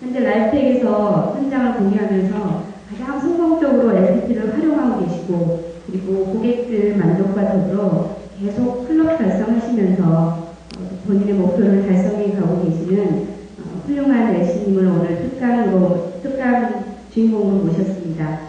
현재 라이프텍에서 현장을 공유하면서 가장 성공적으로 LPT를 활용하고 계시고, 그리고 고객들 만족과 더불어 계속 클럽 달성하시면서 본인의 목표를 달성해 가고 계시는 훌륭한 애시님을 오늘 특강 주인공으로 모셨습니다.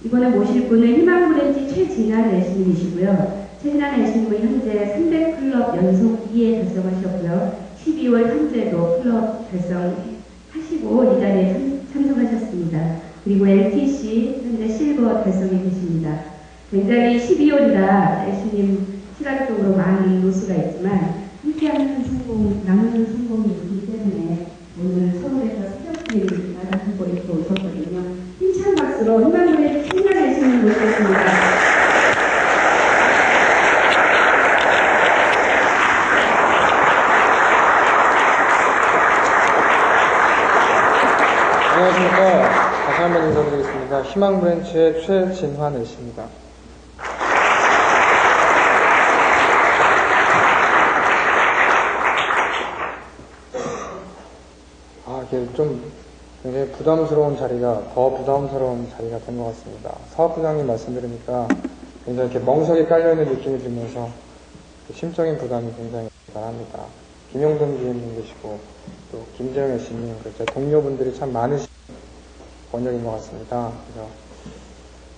이번에 모실 분은 희망브랜치 최진한 애시님이시고요. 최진한 애시님은 현재 300클럽 연속 2회 달성하셨고요. 12월 현재도 클럽 달성하시고 이 자리에 참석하셨습니다. 그리고 LTC 현재 실버 달성해 계십니다. 굉장히 12월이라 애시님 시간적으로 많은 노수가 있지만 함께하는 성공, 나누는 성공이 있기 때문에 오늘 서울에서 새벽길 나가고 이렇게 오셨거든요. 힘찬 박수로 희망의 신나게 애시님 모시겠습니다. 안녕하십니까. 다시 한번 인사드리겠습니다. 희망브랜치의 최진환 애씨입니다. 이게 좀 굉장히 부담스러운 자리가, 더 부담스러운 자리가 된 것 같습니다. 사업부장님 말씀 들으니까 굉장히 이렇게 멍석이 깔려있는 느낌이 들면서 심적인 부담이 굉장히 많합니다. 김용돈 기획님 계시고, 또 김재영 애씨님, 그렇죠. 동료분들이 참 많으신 번역인 것 같습니다. 그래서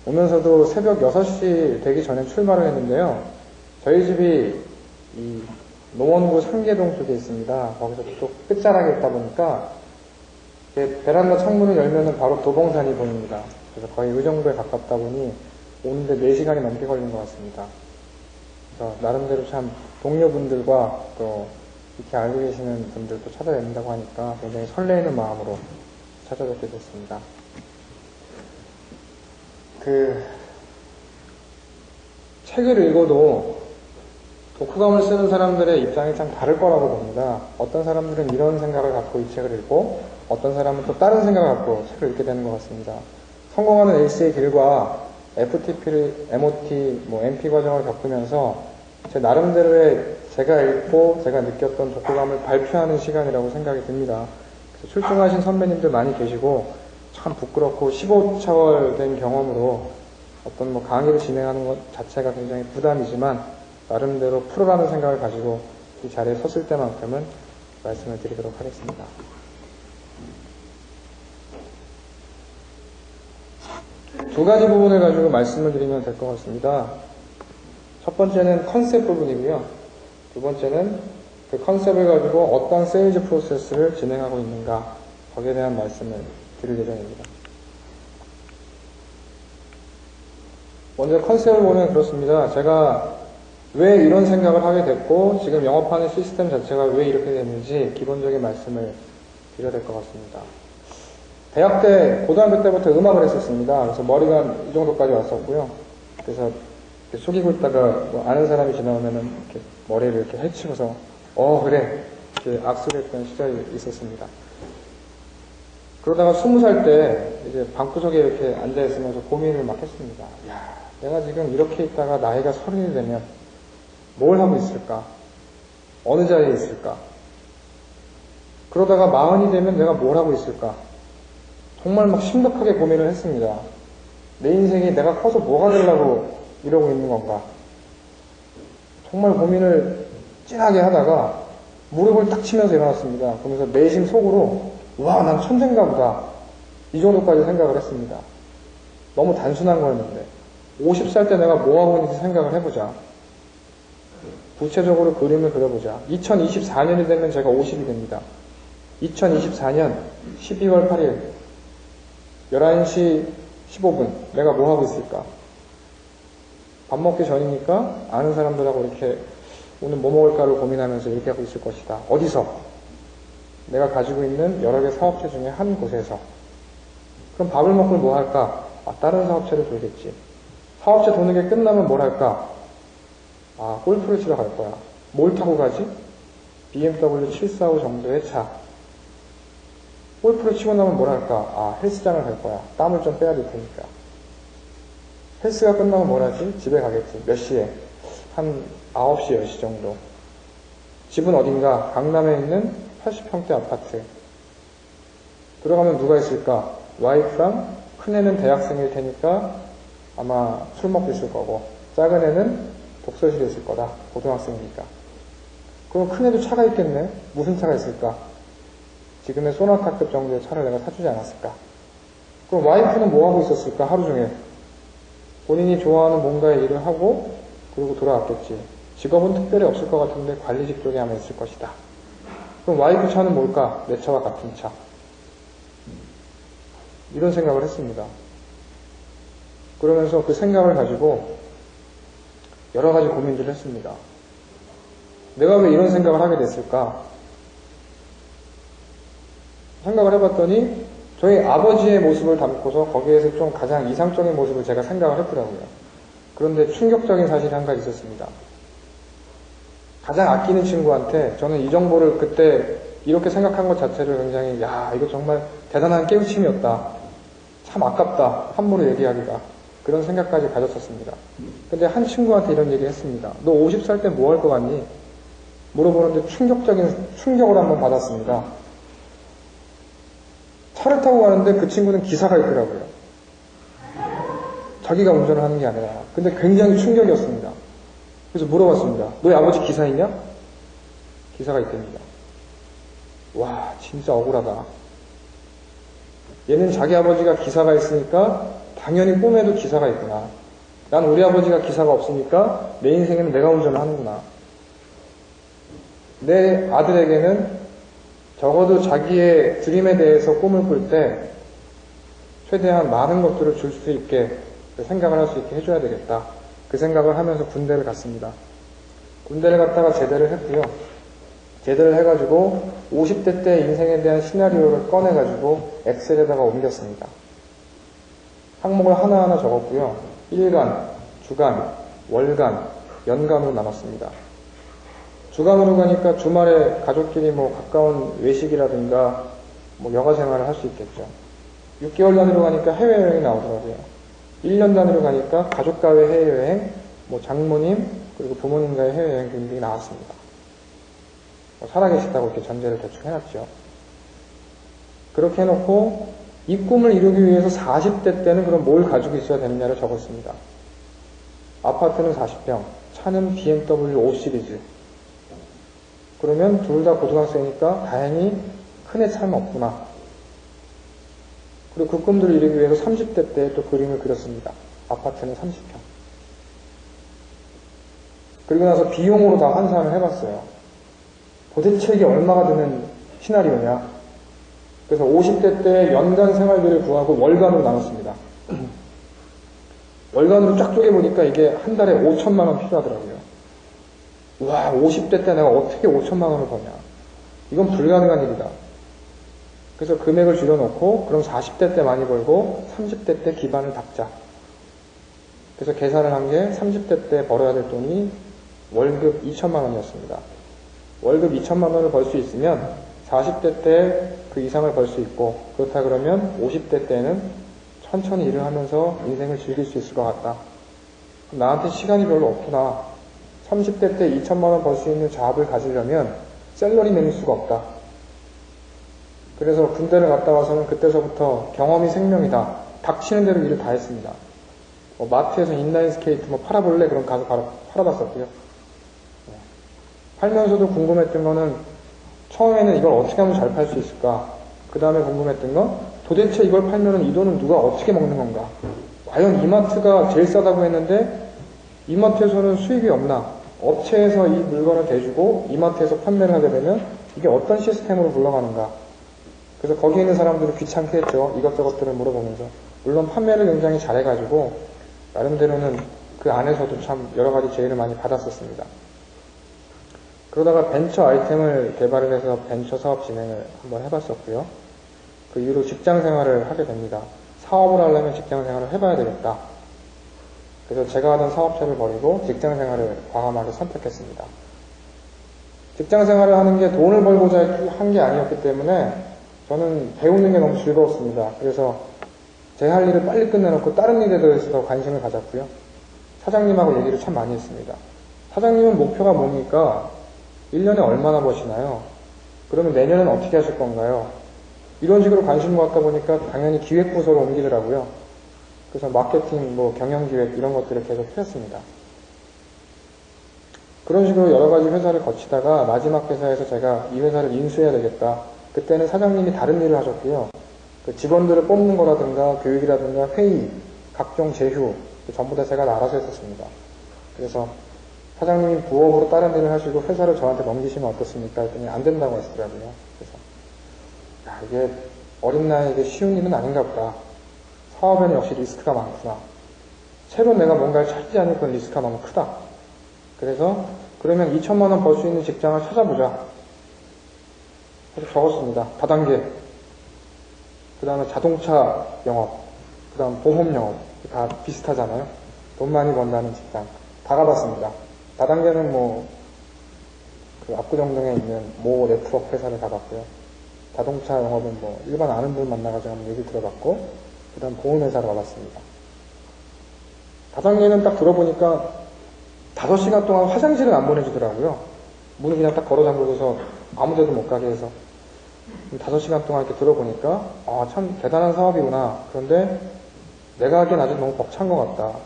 오면서도 새벽 6시 되기 전에 출발을 했는데요. 저희 집이 이 노원구 상계동 쪽에 있습니다. 거기서 또 끝자락에 있다 보니까 베란다 창문을 열면은 바로 도봉산이 보입니다. 그래서 거의 의정부에 가깝다 보니 오는데 4시간이 넘게 걸린 것 같습니다. 그래서 나름대로 참 동료분들과 또 이렇게 알고 계시는 분들도 찾아뵙는다고 하니까 굉장히 설레이는 마음으로 찾아뵙게 됐습니다. 책을 읽어도 독후감을 쓰는 사람들의 입장이 참 다를 거라고 봅니다. 어떤 사람들은 이런 생각을 갖고 이 책을 읽고, 어떤 사람은 또 다른 생각을 갖고 책을 읽게 되는 것 같습니다. 성공하는 에이스의 길과 FTP, MOT, MP 과정을 겪으면서 제 나름대로의 제가 읽고 제가 느꼈던 독후감을 발표하는 시간이라고 생각이 듭니다. 그래서 출중하신 선배님들 많이 계시고 참 부끄럽고 15차월 된 경험으로 어떤 강의를 진행하는 것 자체가 굉장히 부담이지만 나름대로 프로라는 생각을 가지고 이 자리에 섰을 때만큼은 말씀을 드리도록 하겠습니다. 두 가지 부분을 가지고 말씀을 드리면 될 것 같습니다. 첫 번째는 컨셉 부분이고요. 두 번째는 그 컨셉을 가지고 어떤 세일즈 프로세스를 진행하고 있는가, 거기에 대한 말씀을 드릴 예정입니다. 먼저 컨셉을 보면 그렇습니다. 제가 왜 이런 생각을 하게 됐고 지금 영업하는 시스템 자체가 왜 이렇게 됐는지 기본적인 말씀을 드려야 될 것 같습니다. 대학 때, 고등학교 때부터 음악을 했었습니다. 그래서 머리가 이 정도까지 왔었고요. 그래서 이렇게 숙이고 있다가 뭐 아는 사람이 지나오면은 이렇게 머리를 이렇게 해치고서 그래 이렇게 악수를 했던 시절이 있었습니다. 그러다가 20살 때 이제 방구석에 이렇게 앉아있으면서 고민을 막 했습니다. 야, 내가 지금 이렇게 있다가 나이가 30이 되면 뭘 하고 있을까? 어느 자리에 있을까? 그러다가 40이 되면 내가 뭘 하고 있을까? 정말 막 심각하게 고민을 했습니다. 내 인생이 내가 커서 뭐가 되려고 이러고 있는 건가? 정말 고민을 찐하게 하다가 무릎을 딱 치면서 일어났습니다. 그러면서 내심 속으로 와, 난 천재인가 보다. 이 정도까지 생각을 했습니다. 너무 단순한 거였는데 50살 때 내가 뭐 하고 있는지 생각을 해보자. 구체적으로 그림을 그려보자. 2024년이 되면 제가 50이 됩니다. 2024년 12월 8일 11시 15분 내가 뭐 하고 있을까? 밥 먹기 전이니까 아는 사람들하고 이렇게 오늘 뭐 먹을까를 고민하면서 이렇게 하고 있을 것이다. 어디서? 내가 가지고 있는 여러 개 사업체 중에 한 곳에서. 그럼 밥을 먹고 뭐 할까? 다른 사업체를 돌겠지. 사업체 도는 게 끝나면 뭘 할까? 골프를 치러 갈 거야. 뭘 타고 가지? BMW 745 정도의 차. 골프를 치고 나면 뭘 할까? 헬스장을 갈 거야. 땀을 좀 빼야 될 테니까. 헬스가 끝나면 뭘 하지? 집에 가겠지. 몇 시에? 한 9시, 10시 정도. 집은 어딘가? 강남에 있는 80평대 아파트. 들어가면 누가 있을까? 와이프랑 큰애는 대학생일 테니까 아마 술 먹고 있을 거고, 작은 애는 독서실에 있을 거다. 고등학생이니까. 그럼 큰애도 차가 있겠네? 무슨 차가 있을까? 지금의 소나타급 정도의 차를 내가 사주지 않았을까? 그럼 와이프는 뭐 하고 있었을까? 하루 종일. 본인이 좋아하는 뭔가의 일을 하고, 그리고 돌아왔겠지. 직업은 특별히 없을 것 같은데 관리직 쪽에 아마 있을 것이다. 그럼 와이프 차는 뭘까? 내 차와 같은 차. 이런 생각을 했습니다. 그러면서 그 생각을 가지고 여러 가지 고민들을 했습니다. 내가 왜 이런 생각을 하게 됐을까? 생각을 해봤더니 저희 아버지의 모습을 담고서 거기에서 좀 가장 이상적인 모습을 제가 생각을 했더라고요. 그런데 충격적인 사실이 한 가지 있었습니다. 가장 아끼는 친구한테 저는 이 정보를 그때 이렇게 생각한 것 자체를 굉장히 야 이거 정말 대단한 깨우침이었다. 참 아깝다. 함부로 얘기하기가. 그런 생각까지 가졌었습니다. 근데 한 친구한테 이런 얘기 했습니다. 너 50살 때 뭐 할 것 같니? 물어보는데 충격을 한번 받았습니다. 차를 타고 가는데 그 친구는 기사가 있더라고요. 자기가 운전을 하는 게 아니라. 근데 굉장히 충격이었습니다. 그래서 물어봤습니다. 너희 아버지 기사 있냐? 기사가 있답니다. 와, 진짜 억울하다. 얘는 자기 아버지가 기사가 있으니까 당연히 꿈에도 기사가 있구나. 난 우리 아버지가 기사가 없으니까 내 인생에는 내가 운전을 하는구나. 내 아들에게는 적어도 자기의 드림에 대해서 꿈을 꿀 때 최대한 많은 것들을 줄 수 있게 생각을 할 수 있게 해줘야 되겠다. 그 생각을 하면서 군대를 갔습니다. 군대를 갔다가 제대를 했고요. 제대를 해가지고 50대 때 인생에 대한 시나리오를 꺼내가지고 엑셀에다가 옮겼습니다. 항목을 하나하나 적었고요. 일간, 주간, 월간, 연간으로 나눴습니다. 주간으로 가니까 주말에 가족끼리 뭐 가까운 외식이라든가 뭐 여가 생활을 할 수 있겠죠. 6개월 단위로 가니까 해외여행이 나오더라고요. 1년 단위로 가니까 가족과의 해외여행, 뭐 장모님, 그리고 부모님과의 해외여행 등등이 나왔습니다. 살아계시다고 이렇게 전제를 대충 해놨죠. 그렇게 해놓고 이 꿈을 이루기 위해서 40대 때는 그럼 뭘 가지고 있어야 되느냐를 적었습니다. 아파트는 40평, 차는 BMW 5 시리즈. 그러면 둘 다 고등학생이니까 다행히 큰애 차는 없구나. 그리고 그 꿈들을 이루기 위해서 30대 때 또 그림을 그렸습니다. 아파트는 30평. 그리고 나서 비용으로 다 환산을 해봤어요. 도대체 이게 얼마가 드는 시나리오냐. 그래서 50대 때 연간 생활비를 구하고 월간으로 나눴습니다. 월간으로 쫙 쪼개보니까 이게 한 달에 5천만 원 필요하더라고요. 와, 50대 때 내가 어떻게 5천만 원을 버냐. 이건 불가능한 일이다. 그래서 금액을 줄여놓고 그럼 40대 때 많이 벌고 30대 때 기반을 닦자. 그래서 계산을 한 게 30대 때 벌어야 될 돈이 월급 2천만 원이었습니다. 월급 2천만 원을 벌 수 있으면 40대 때 그 이상을 벌 수 있고, 그렇다 그러면 50대 때는 천천히 일을 하면서 인생을 즐길 수 있을 것 같다. 나한테 시간이 별로 없구나. 30대 때 2천만 원 벌 수 있는 잡을 가지려면 샐러리 내밀 수가 없다. 그래서 군대를 갔다 와서는 그때서부터 경험이 생명이다. 닥치는 대로 일을 다 했습니다. 마트에서 인라인 스케이트 뭐 팔아볼래? 그럼 가서 바로 팔아봤었고요. 팔면서도 궁금했던 거는 처음에는 이걸 어떻게 하면 잘 팔 수 있을까? 그 다음에 궁금했던 건 도대체 이걸 팔면은 이 돈은 누가 어떻게 먹는 건가? 과연 이마트가 제일 싸다고 했는데 이마트에서는 수익이 없나? 업체에서 이 물건을 대주고 이마트에서 판매를 하게 되면 이게 어떤 시스템으로 굴러가는가? 그래서 거기 있는 사람들은 귀찮게 했죠. 이것저것들을 물어보면서. 물론 판매를 굉장히 잘해가지고 나름대로는 그 안에서도 참 여러 가지 제의를 많이 받았었습니다. 그러다가 벤처 아이템을 개발을 해서 벤처 사업 진행을 한번 해봤었고요. 그 이후로 직장 생활을 하게 됩니다. 사업을 하려면 직장 생활을 해봐야 되겠다. 그래서 제가 하던 사업체를 버리고 직장 생활을 과감하게 선택했습니다. 직장 생활을 하는 게 돈을 벌고자 한 게 아니었기 때문에 저는 배우는 게 너무 즐거웠습니다. 그래서 제 할 일을 빨리 끝내놓고 다른 일에 대해서 더 관심을 가졌고요. 사장님하고 얘기를 참 많이 했습니다. 사장님은 목표가 뭡니까? 1년에 얼마나 버시나요? 그러면 내년은 어떻게 하실 건가요? 이런 식으로 관심을 갖다 보니까 당연히 기획부서로 옮기더라고요. 그래서 마케팅, 경영기획 이런 것들을 계속 했습니다. 그런 식으로 여러 가지 회사를 거치다가 마지막 회사에서 제가 이 회사를 인수해야 되겠다. 그때는 사장님이 다른 일을 하셨고요. 그 직원들을 뽑는 거라든가 교육이라든가 회의, 각종 제휴 전부 다 제가 알아서 했었습니다. 그래서 사장님이 부업으로 다른 일을 하시고 회사를 저한테 넘기시면 어떻습니까? 했더니 안 된다고 하시더라고요. 그래서 이게 어린 나이에 이게 쉬운 일은 아닌가 보다. 사업에는 역시 리스크가 많구나. 새로 내가 뭔가를 찾지 않을 그런 리스크가 너무 크다. 그래서 그러면 2천만 원 벌 수 있는 직장을 찾아보자. 그래서 적었습니다. 다단계, 그 다음에 자동차 영업, 그 다음 보험 영업. 다 비슷하잖아요. 돈 많이 번다는 직장. 다 가봤습니다. 다단계는 그 압구정동에 있는 모 네트워크 회사를 가봤고요. 자동차 영업은 일반 아는 분 만나가지고 한번 얘기 들어봤고, 그 다음 보험회사를 가봤습니다. 다단계는 딱 들어보니까 5시간 동안 화장실은 안 보내주더라고요. 문을 그냥 딱 걸어 잠그고서 아무 데도 못 가게 해서 5시간 동안 이렇게 들어보니까 참 대단한 사업이구나. 그런데 내가 하기엔 아직 너무 벅찬 것 같다.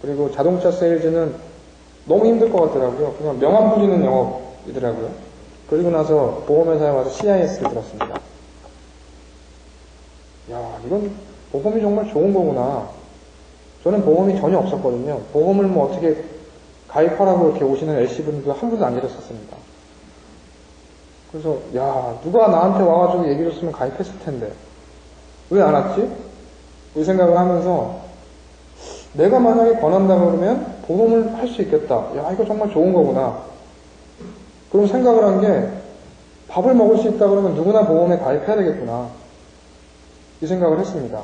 그리고 자동차 세일즈는 너무 힘들 것 같더라고요. 그냥 명함 부리는 영업이더라고요. 그리고 나서 보험회사에 와서 CIS를 들었습니다. 야, 이건 보험이 정말 좋은 거구나. 저는 보험이 전혀 없었거든요. 보험을 어떻게 가입하라고 이렇게 오시는 LC분들도 한 분도 안 계셨었습니다. 그래서 누가 나한테 와가지고 얘기해줬으면 가입했을 텐데 왜 안 왔지? 이 생각을 하면서 내가 만약에 권한다 그러면 보험을 할 수 있겠다. 이거 정말 좋은 거구나. 그런 생각을 한 게 밥을 먹을 수 있다 그러면 누구나 보험에 가입해야 되겠구나. 이 생각을 했습니다.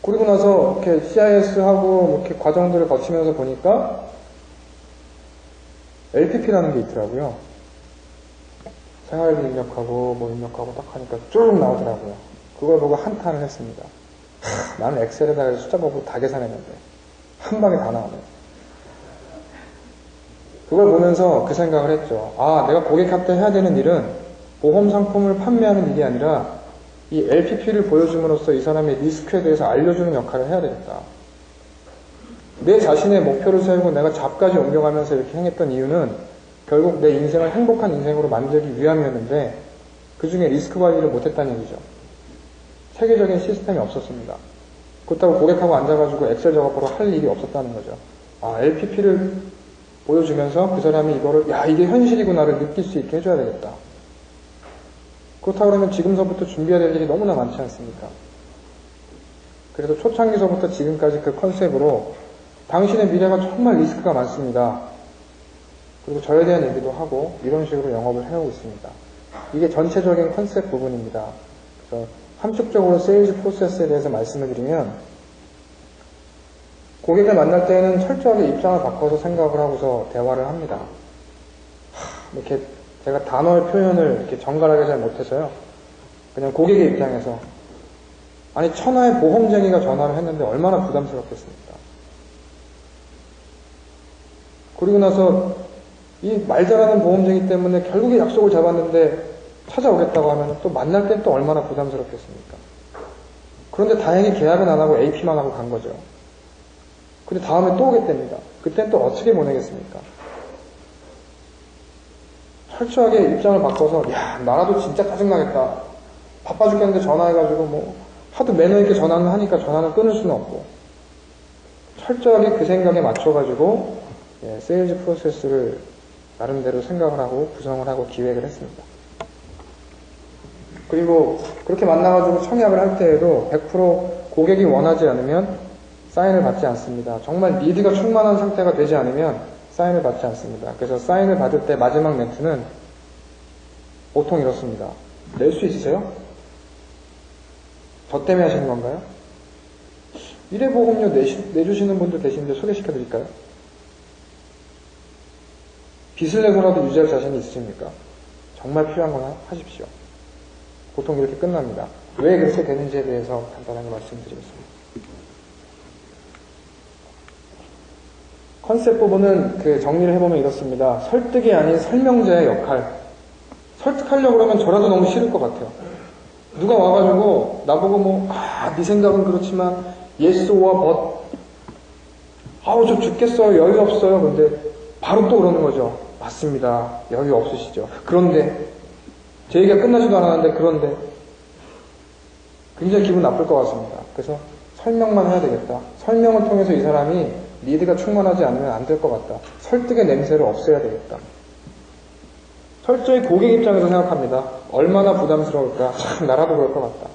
그리고 나서 이렇게 CIS하고 이렇게 과정들을 거치면서 보니까 LPP라는 게 있더라고요. 생활비 입력하고 입력하고 딱 하니까 쭉 나오더라고요. 그걸 보고 한탄을 했습니다. 나는 엑셀에다가 숫자 보고 다 계산했는데 한 방에 다 나오네. 그걸 보면서 그 생각을 했죠. 내가 고객한테 해야 되는 일은 보험 상품을 판매하는 일이 아니라 이 LPP를 보여줌으로써 이 사람의 리스크에 대해서 알려주는 역할을 해야 되겠다. 내 자신의 목표를 세우고 내가 잡까지 옮겨가면서 이렇게 행했던 이유는 결국 내 인생을 행복한 인생으로 만들기 위함이었는데 그 중에 리스크 관리를 못했다는 얘기죠. 세계적인 시스템이 없었습니다. 그렇다고 고객하고 앉아가지고 엑셀 작업으로 할 일이 없었다는 거죠. LPP를 보여주면서 그 사람이 이거를 이게 현실이구나를 느낄 수 있게 해줘야 되겠다. 그렇다고 그러면 지금서부터 준비해야 될 일이 너무나 많지 않습니까? 그래서 초창기서부터 지금까지 그 컨셉으로 당신의 미래가 정말 리스크가 많습니다. 그리고 저에 대한 얘기도 하고 이런 식으로 영업을 해오고 있습니다. 이게 전체적인 컨셉 부분입니다. 그래서 함축적으로 세일즈 프로세스에 대해서 말씀을 드리면 고객을 만날 때는 철저하게 입장을 바꿔서 생각을 하고서 대화를 합니다. 이렇게 제가 단어의 표현을 이렇게 정갈하게 잘 못해서요. 그냥 고객의 입장에서 천하의 보험쟁이가 전화를 했는데 얼마나 부담스럽겠습니까? 그리고 나서 이 말 잘하는 보험쟁이 때문에 결국에 약속을 잡았는데 찾아오겠다고 하면 또 만날 땐 또 얼마나 부담스럽겠습니까? 그런데 다행히 계약은 안 하고 AP만 하고 간 거죠. 근데 다음에 또 오겠답니다. 그땐 또 어떻게 보내겠습니까? 철저하게 입장을 바꿔서 나라도 진짜 짜증나겠다. 바빠 죽겠는데 전화해가지고 하도 매너 있게 전화는 하니까 전화는 끊을 수는 없고 철저하게 그 생각에 맞춰가지고 세일즈 프로세스를 나름대로 생각을 하고 구성을 하고 기획을 했습니다. 그리고 그렇게 만나가지고 청약을 할 때에도 100% 고객이 원하지 않으면 사인을 받지 않습니다. 정말 니드가 충만한 상태가 되지 않으면 사인을 받지 않습니다. 그래서 사인을 받을 때 마지막 멘트는 보통 이렇습니다. 낼 수 있으세요? 저 때문에 하시는 건가요? 일회보험료 내주시는 분들 계신데 소개시켜 드릴까요? 빚을 내고라도 유지할 자신이 있으십니까? 정말 필요한 거나 하십시오. 보통 이렇게 끝납니다. 왜 그렇게 되는지에 대해서 간단하게 말씀드리겠습니다. 컨셉 부분은 정리를 해보면 이렇습니다. 설득이 아닌 설명자의 역할. 설득하려고 그러면 저라도 너무 싫을 것 같아요. 누가 와가지고 나보고 네 생각은 그렇지만 yes or but 아우 저 죽겠어요. 여유 없어요. 근데 바로 또 그러는 거죠. 맞습니다. 여유 없으시죠. 그런데 제 얘기가 끝나지도 않았는데 그런데 굉장히 기분 나쁠 것 같습니다. 그래서 설명만 해야 되겠다. 설명을 통해서 이 사람이 니드가 충만하지 않으면 안 될 것 같다. 설득의 냄새를 없애야 되겠다. 철저히 고객 입장에서 생각합니다. 얼마나 부담스러울까. 참 나라도 그럴 것 같다.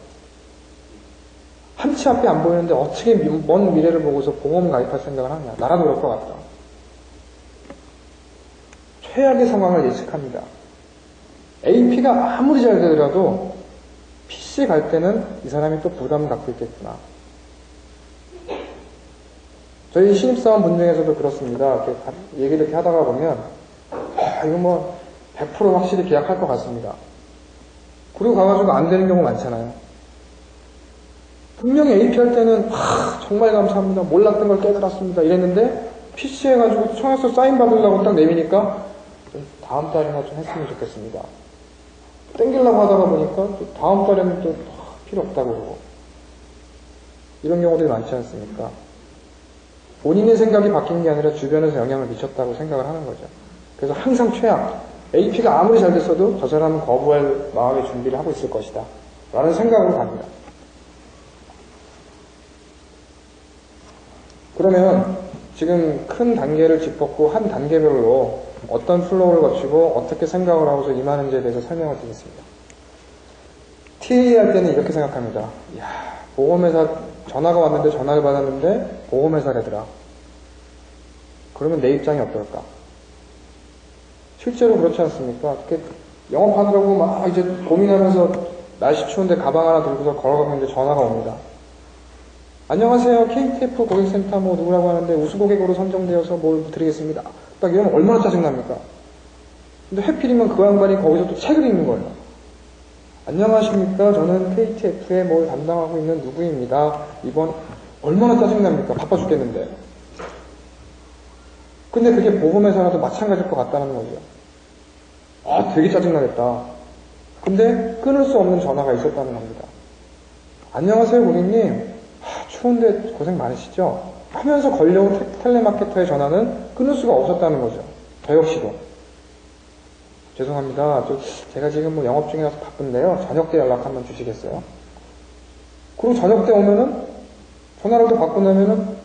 한치 앞이 안 보이는데 어떻게 먼 미래를 보고서 보험 가입할 생각을 하냐. 나라도 그럴 것 같다. 최악의 상황을 예측합니다. AP가 아무리 잘 되더라도 PC 갈 때는 이 사람이 또 부담을 갖고 있겠구나. 저희 신입사원 분 중에서도 그렇습니다. 이렇게 얘기를 이렇게 하다가 보면 이거 100% 확실히 계약할 것 같습니다. 그리고 가가지고 안 되는 경우 많잖아요. 분명히 AP 할 때는 정말 감사합니다. 몰랐던 걸 깨달았습니다. 이랬는데 PC 해가지고 청약서 사인 받으려고 딱 내미니까 다음 달에나 좀 했으면 좋겠습니다. 땡기려고 하다가 보니까 또 다음 달에는 또 필요 없다고 그러고 이런 경우들이 많지 않습니까? 본인의 생각이 바뀐 게 아니라 주변에서 영향을 미쳤다고 생각을 하는 거죠. 그래서 항상 최악. AP가 아무리 잘 됐어도 저 사람은 거부할 마음의 준비를 하고 있을 것이다. 라는 생각으로 갑니다. 그러면 지금 큰 단계를 짚었고 한 단계별로 어떤 플로우를 거치고 어떻게 생각을 하고서 임하는지에 대해서 설명을 드리겠습니다. TA 할 때는 이렇게 생각합니다. 이야, 보험회사 전화가 왔는데 전화를 받았는데 보험회사래더라. 그러면 내 입장이 어떨까? 실제로 그렇지 않습니까? 이렇게 영업하느라고 막 이제 고민하면서 날씨 추운데 가방 하나 들고서 걸어가고 있는데 전화가 옵니다. 안녕하세요. KTF 고객센터 누구라고 하는데 우수고객으로 선정되어서 뭘 드리겠습니다. 딱 이러면 얼마나 짜증납니까? 근데 해필이면 그 양반이 거기서 또 책을 읽는 거예요. 안녕하십니까. 저는 KTF에 뭘 담당하고 있는 누구입니다. 이번 얼마나 짜증납니까? 바빠 죽겠는데. 근데 그게 보험회사라도 마찬가지일 것 같다는 거죠. 되게 짜증나겠다. 근데 끊을 수 없는 전화가 있었다는 겁니다. 안녕하세요 고객님. 추운데 고생 많으시죠? 하면서 걸려온 텔레마케터의 전화는 끊을 수가 없었다는 거죠. 저 역시도. 죄송합니다. 제가 지금 영업 중이라서 바쁜데요. 저녁 때 연락 한번 주시겠어요? 그리고 저녁 때 오면은 전화를 또 받고 나면은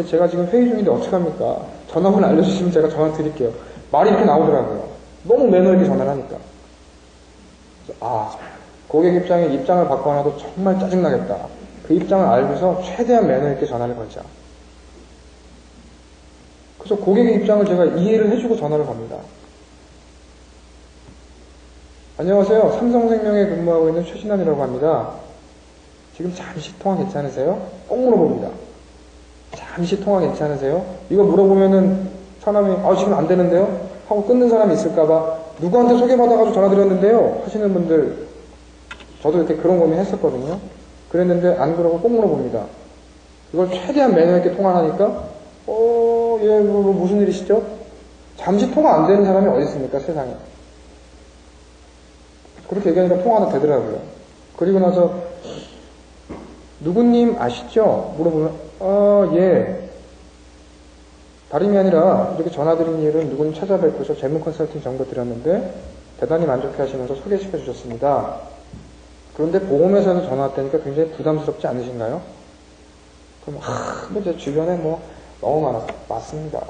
제가 지금 회의 중인데 어떡합니까? 전화번호 알려주시면 제가 전화 드릴게요. 말이 이렇게 나오더라고요. 너무 매너 있게 전화를 하니까. 고객 입장을 받고 하나도 정말 짜증나겠다. 그 입장을 알고서 최대한 매너 있게 전화를 걸자. 그래서 고객의 입장을 제가 이해를 해주고 전화를 겁니다. 안녕하세요. 삼성생명에 근무하고 있는 최신환이라고 합니다. 지금 잠시 통화 괜찮으세요? 꼭 물어봅니다. 잠시 통화 괜찮으세요? 이거 물어보면은 사람이 지금 안 되는데요? 하고 끊는 사람이 있을까봐 누구한테 소개받아가지고 전화드렸는데요? 하시는 분들 저도 이렇게 그런 고민 했었거든요. 그랬는데 안 그러고 꼭 물어봅니다. 이걸 최대한 매너 있게 통화하니까 예, 무슨 일이시죠? 잠시 통화 안 되는 사람이 어디 있습니까? 세상에. 그렇게 얘기하니까 통화가 되더라고요. 그리고 나서 누구님 아시죠? 물어보면 예. 다름이 아니라 이렇게 전화드린 일은 누구님 찾아뵙고서 재무 컨설팅 정보 드렸는데 대단히 만족해 하시면서 소개시켜 주셨습니다. 그런데 보험회사에서 전화 왔다니까 굉장히 부담스럽지 않으신가요? 그럼 제 주변에 너무 많습니다.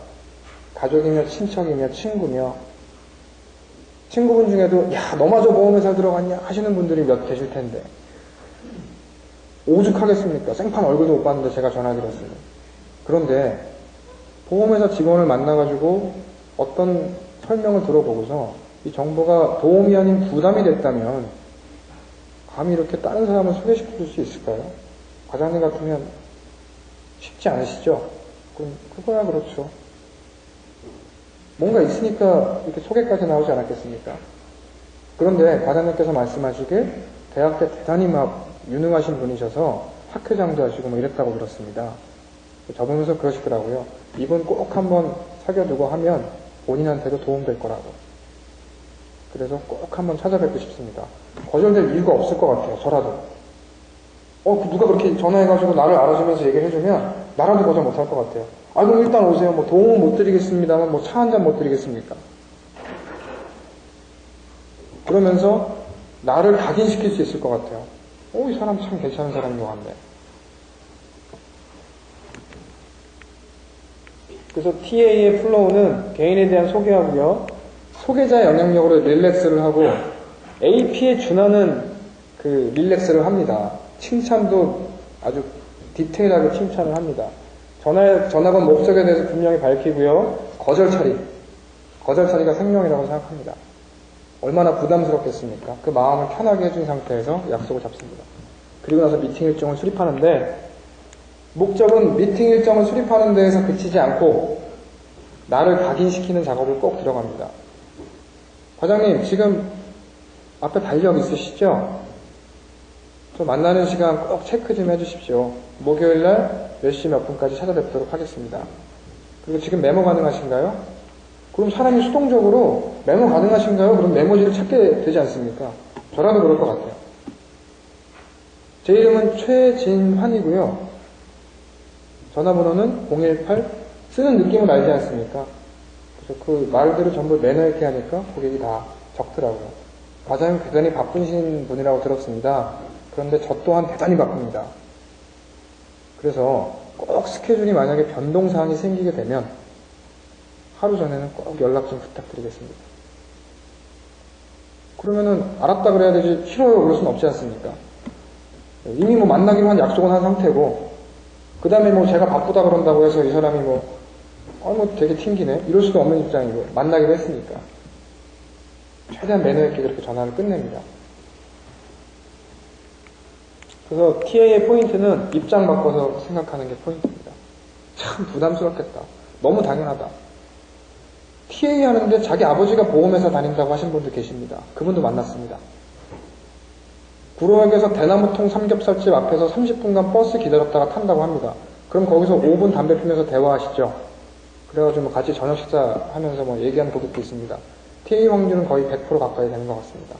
가족이며 친척이며 친구며 친구분 중에도 너마저 보험회사 들어갔냐 하시는 분들이 몇 계실 텐데 오죽하겠습니까? 생판 얼굴도 못 봤는데 제가 전화드렸어요. 그런데 보험회사 직원을 만나가지고 어떤 설명을 들어보고서 이 정보가 도움이 아닌 부담이 됐다면 감히 이렇게 다른 사람을 소개시켜 줄 수 있을까요? 과장님 같으면 쉽지 않으시죠? 그거야 그렇죠. 뭔가 있으니까 이렇게 소개까지 나오지 않았겠습니까? 그런데 과장님께서 말씀하시길 대학 때 대단히 유능하신 분이셔서 학회장도 하시고 이랬다고 들었습니다. 저보면서 그러시더라고요. 이분 꼭 한번 사귀어두고 하면 본인한테도 도움될 거라고. 그래서 꼭 한번 찾아뵙고 싶습니다. 거절될 이유가 없을 것 같아요. 저라도. 누가 그렇게 전화해가지고 나를 알아주면서 얘기를 해주면 나라도 거절 못할 것 같아요. 그럼 일단 오세요. 뭐 도움은 못 드리겠습니다만 뭐 차 한 잔 못 드리겠습니까? 그러면서 나를 각인시킬 수 있을 것 같아요. 이 사람 참 괜찮은 사람인 것 같네. 그래서 TA의 플로우는 개인에 대한 소개하고요. 소개자의 영향력으로 릴렉스를 하고 AP에 준하는 그 릴렉스를 합니다. 칭찬도 아주 디테일하게 칭찬을 합니다. 전화건 목적에 대해서 분명히 밝히고요. 거절 처리가 생명이라고 생각합니다. 얼마나 부담스럽겠습니까? 그 마음을 편하게 해준 상태에서 약속을 잡습니다. 그리고 나서 미팅 일정을 수립하는데 목적은 미팅 일정을 수립하는 데에서 그치지 않고 나를 각인시키는 작업을 꼭 들어갑니다. 과장님, 지금 앞에 달력 있으시죠? 저 만나는 시간 꼭 체크 좀 해주십시오. 목요일날 몇 시 몇 분까지 찾아뵙도록 하겠습니다. 그리고 지금 메모 가능하신가요? 그럼 사람이 수동적으로 메모 가능하신가요? 그럼 메모지를 찾게 되지 않습니까? 저라도 그럴 것 같아요. 제 이름은 최진환이고요. 전화번호는 018, 쓰는 느낌을 알지 않습니까? 그래서 그 말대로 전부 매너 있게 하니까 고객이 다 적더라고요. 과장님 대단히 바쁘신 분이라고 들었습니다. 그런데 저 또한 대단히 바쁩니다. 그래서 꼭 스케줄이 만약에 변동사항이 생기게 되면 하루 전에는 꼭 연락 좀 부탁드리겠습니다. 그러면은 알았다 그래야 되지 싫어요 그럴 수는 없지 않습니까? 이미 뭐 만나기로 한 약속은 한 상태고 그 다음에 뭐 제가 바쁘다 그런다고 해서 이 사람이 뭐 되게 튕기네 이럴 수도 없는 입장이고 만나기로 했으니까 최대한 매너 있게 그렇게 전화를 끝냅니다. 그래서 TA의 포인트는 입장 바꿔서 생각하는 게 포인트입니다. 참 부담스럽겠다. 너무 당연하다. TA 하는데 자기 아버지가 보험회사 다닌다고 하신 분도 계십니다. 그분도 만났습니다. 구로역에서 대나무통 삼겹살집 앞에서 30분간 버스 기다렸다가 탄다고 합니다. 그럼 거기서 5분 담배 피면서 대화하시죠. 그래가지고 같이 저녁 식사하면서 뭐 얘기하는 고객도 있습니다. TA 확률은 거의 100% 가까이 되는 것 같습니다.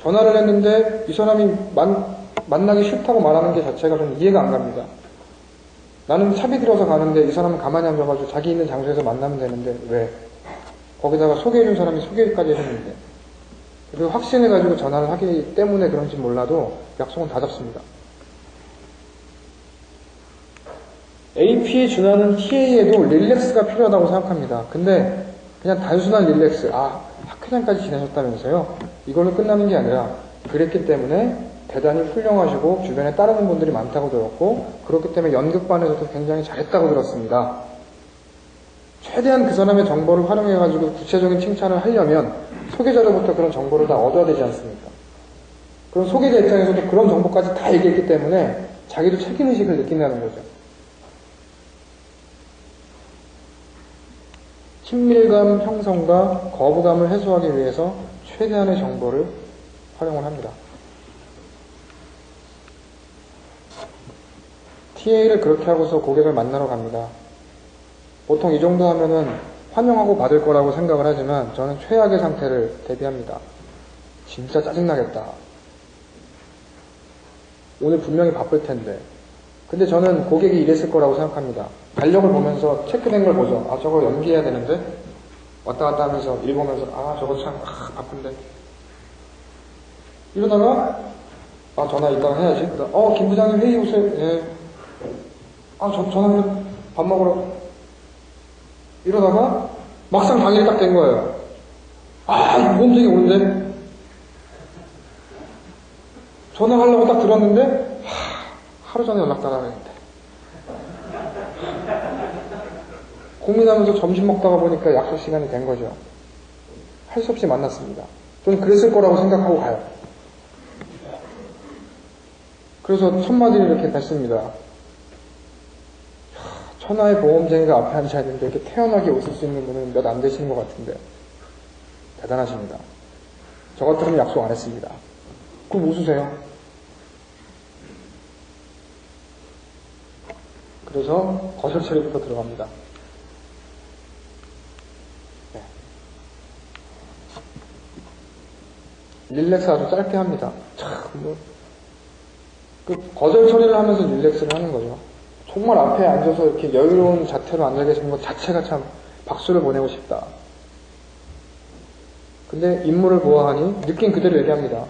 전화를 했는데 이 사람이 만나기 싫다고 말하는 게 자체가 좀 이해가 안 갑니다. 나는 차비 들어서 가는데 이 사람은 가만히 앉아가지고 자기 있는 장소에서 만나면 되는데 왜? 거기다가 소개해준 사람이 소개까지 해줬는데 그리고 확신해가지고 전화를 하기 때문에 그런지 몰라도 약속은 다 잡습니다. AP에 준하는 TA에도 릴렉스가 필요하다고 생각합니다. 근데 그냥 단순한 릴렉스, 학회장까지 지내셨다면서요? 이걸로 끝나는 게 아니라 그랬기 때문에 대단히 훌륭하시고 주변에 따르는 분들이 많다고 들었고 그렇기 때문에 연극반에서도 굉장히 잘했다고 들었습니다. 최대한 그 사람의 정보를 활용해가지고 구체적인 칭찬을 하려면 소개자로부터 그런 정보를 다 얻어야 되지 않습니까? 그럼 소개자 입장에서도 그런 정보까지 다 얘기했기 때문에 자기도 책임의식을 느낀다는 거죠. 친밀감 형성과 거부감을 해소하기 위해서 최대한의 정보를 활용을 합니다. TA를 그렇게 하고서 고객을 만나러 갑니다. 보통 이 정도 하면은 환영하고 받을 거라고 생각을 하지만 저는 최악의 상태를 대비합니다. 진짜 짜증나겠다. 오늘 분명히 바쁠 텐데. 근데 저는 고객이 이랬을 거라고 생각합니다. 달력을 보면서 체크된 걸 보죠. 저거 연기해야 되는데? 왔다 갔다 하면서 읽으면서 저거 참 바쁜데. 이러다가 전화 이따가 해야지. 김 부장님 회의 오세요. 예. 전화는 밥 먹으러. 이러다가 막상 당일이 딱 된 거예요. 모범생이 오는데 전화하려고 딱 들었는데 하루 전에 연락 달아야겠는데 고민하면서 점심 먹다가 보니까 약속 시간이 된 거죠. 할 수 없이 만났습니다. 저는 그랬을 거라고 생각하고 가요. 그래서 첫마디를 이렇게 뱉습니다. 천하의 보험쟁이가 앞에 앉아있는데 이렇게 태연하게 웃을 수 있는 분은 몇 안 되시는 것 같은데 대단하십니다. 저 같으면 약속 안 했습니다. 그럼 웃으세요. 그래서 거절 처리부터 들어갑니다. 네. 릴렉스 아주 짧게 합니다. 참, 그 거절 처리를 하면서 릴렉스를 하는 거죠. 정말 앞에 앉아서 이렇게 여유로운 자태로 앉아 계신 것 자체가 참 박수를 보내고 싶다. 근데 인물을 보아하니 느낀 그대로 얘기합니다.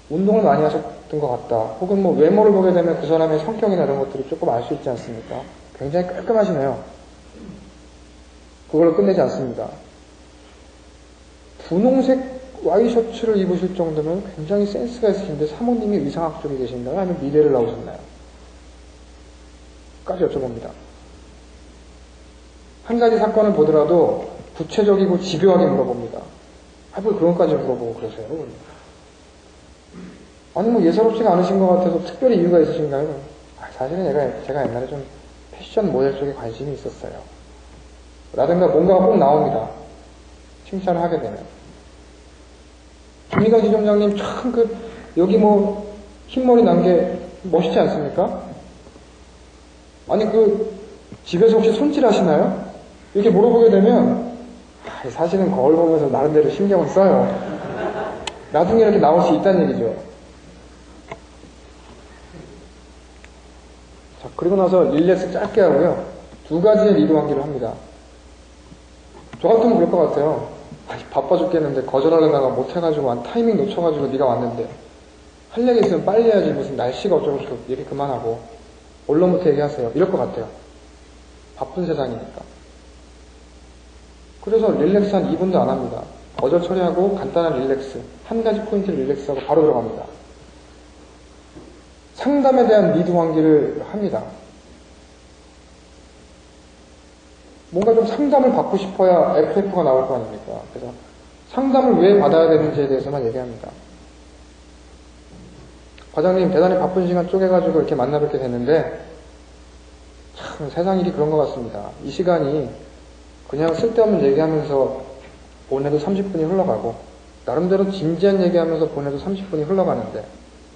운동을 많이 하셨던 것 같다. 혹은 뭐 외모를 보게 되면 그 사람의 성격이나 이런 것들을 조금 알 수 있지 않습니까? 굉장히 깔끔하시네요. 그걸로 끝내지 않습니다. 분홍색 와이셔츠를 입으실 정도면 굉장히 센스가 있으신데 사모님이 의상학 쪽에 계신가요? 아니면 미대를 나오셨나요? 까지 여쭤봅니다. 한 가지 사건을 보더라도 구체적이고 집요하게 물어봅니다. 뭘 그런 것까지 물어보고 그러세요? 아니 뭐 예사롭지가 않으신 것 같아서 특별히 이유가 있으신가요? 사실은 제가 옛날에 좀 패션 모델 쪽에 관심이 있었어요. 라든가 뭔가가 꼭 나옵니다. 칭찬을 하게 되면. 김미경 지점장님 참 여기 뭐 흰머리 난 게 멋있지 않습니까? 아니 집에서 혹시 손질 하시나요? 이렇게 물어보게 되면 사실은 거울 보면서 나름대로 신경을 써요. 나중에 이렇게 나올 수 있다는 얘기죠. 자, 그리고 나서 릴렉스 짧게 하고요. 두 가지의 리드 관계를 합니다. 저 같으면 그럴 것 같아요. 바빠 죽겠는데 거절하려다가 못해가지고 타이밍 놓쳐가지고 네가 왔는데 할 얘기 있으면 빨리 해야지 무슨 날씨가 어쩌고 얘기 그만하고 언론부터 얘기하세요. 이럴 것 같아요. 바쁜 세상이니까. 그래서 릴렉스 한 2분도 안 합니다. 거절 처리하고 간단한 릴렉스 한 가지 포인트를 릴렉스하고 바로 들어갑니다. 상담에 대한 리드 관계를 합니다. 뭔가 좀 상담을 받고 싶어야 FF가 나올 거 아닙니까? 그래서 상담을 왜 받아야 되는지에 대해서만 얘기합니다. 과장님 대단히 바쁜 시간 쪼개가지고 이렇게 만나 뵙게 됐는데 참 세상 일이 그런 것 같습니다. 이 시간이 그냥 쓸데없는 얘기하면서 보내도 30분이 흘러가고 나름대로 진지한 얘기하면서 보내도 30분이 흘러가는데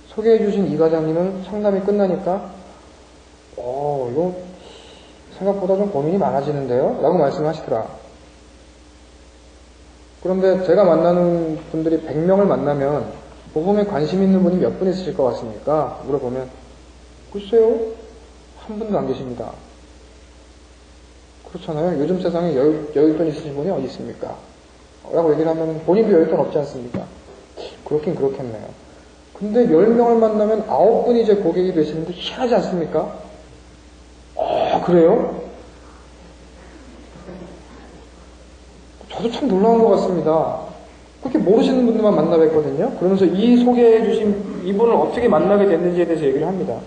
소개해주신 이 과장님은 상담이 끝나니까 이거 생각보다 좀 고민이 많아지는데요? 라고 말씀하시더라. 그런데 제가 만나는 분들이 100명을 만나면 보험에 관심 있는 분이 몇 분 있으실 것 같습니까? 물어보면 글쎄요, 한 분도 안 계십니다. 그렇잖아요. 요즘 세상에 여윳돈 있으신 분이 어디 있습니까? 라고 얘기를 하면 본인도 여윳돈 없지 않습니까? 그렇긴 그렇겠네요. 근데 10명을 만나면 9분이 제 고객이 되시는데 희한하지 않습니까? 그래요? 저도 참 놀라운 것 같습니다. 그렇게 모르시는 분들만 만나 뵙거든요. 그러면서 이 소개해 주신 이분을 어떻게 만나게 됐는지에 대해서 얘기를 합니다.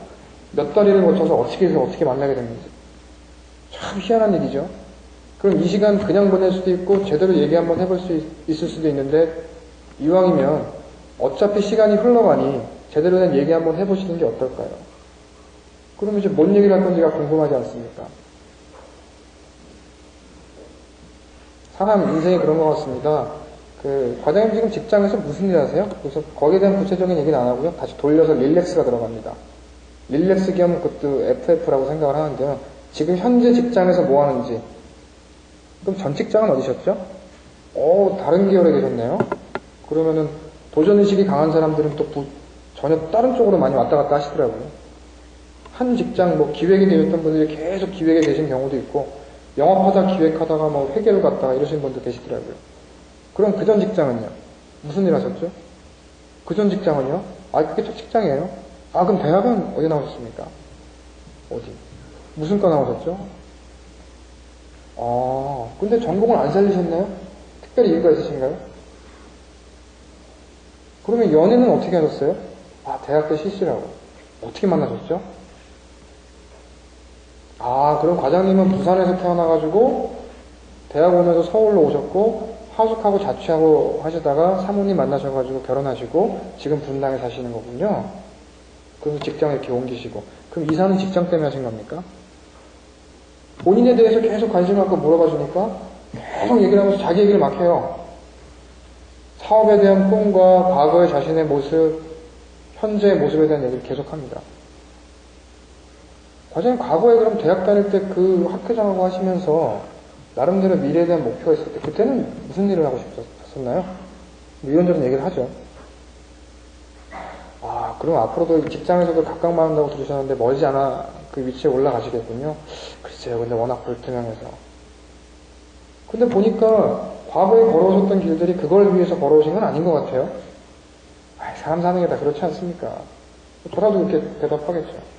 몇 달을 거쳐서 어떻게 해서 어떻게 만나게 됐는지. 참 희한한 일이죠. 그럼 이 시간 그냥 보낼 수도 있고 제대로 얘기 한번 해볼 수 있을 수도 있는데 이왕이면 어차피 시간이 흘러가니 제대로 된 얘기 한번 해보시는 게 어떨까요? 그러면 이제 뭔 얘기를 할 건지가 궁금하지 않습니까? 사람 인생이 그런 것 같습니다. 과장님 지금 직장에서 무슨 일 하세요? 그래서 거기에 대한 구체적인 얘기는 안 하고요. 다시 돌려서 릴렉스가 들어갑니다. 릴렉스 겸 그것도 FF라고 생각을 하는데요. 지금 현재 직장에서 뭐 하는지. 그럼 전 직장은 어디셨죠? 다른 계열에 계셨네요. 그러면은 도전의식이 강한 사람들은 또 전혀 다른 쪽으로 많이 왔다 갔다 하시더라고요. 한 직장 기획이 되었던 분들이 계속 기획에 계신 경우도 있고 영업하다 기획하다가 회계를 갔다가 이러신 분도 계시더라고요. 그럼 그 전 직장은요? 무슨 일 하셨죠? 그 전 직장은요? 그게 첫 직장이에요. 그럼 대학은 어디 나오셨습니까? 어디? 무슨 과 나오셨죠? 근데 전공을 안 살리셨나요? 특별히 이유가 있으신가요? 그러면 연애는 어떻게 하셨어요? 대학 때 CC라고. 어떻게 만나셨죠? 그럼 과장님은 부산에서 태어나가지고 대학 오면서 서울로 오셨고 하숙하고 자취하고 하시다가 사모님 만나셔가지고 결혼하시고 지금 분당에 사시는 거군요. 그래서 직장 이렇게 옮기시고. 그럼 이사는 직장 때문에 하신 겁니까? 본인에 대해서 계속 관심 갖고 물어봐 주니까 계속 얘기를 하면서 자기 얘기를 막 해요. 사업에 대한 꿈과 과거의 자신의 모습, 현재의 모습에 대한 얘기를 계속합니다. 과장님 과거에 그럼 대학 다닐 때 그 학회장하고 하시면서 나름대로 미래에 대한 목표가 있을 때 그때는 무슨 일을 하고 싶었나요? 뭐 이런저런 얘기를 하죠. 아, 그럼 앞으로도 직장에서도 각광만 한다고 들으셨는데 머지않아 그 위치에 올라가시겠군요. 글쎄요, 근데 워낙 불투명해서. 근데 보니까 과거에 걸어오셨던 길들이 그걸 위해서 걸어오신 건 아닌 것 같아요. 아, 사람 사는 게 다 그렇지 않습니까? 저라도 그렇게 대답하겠죠.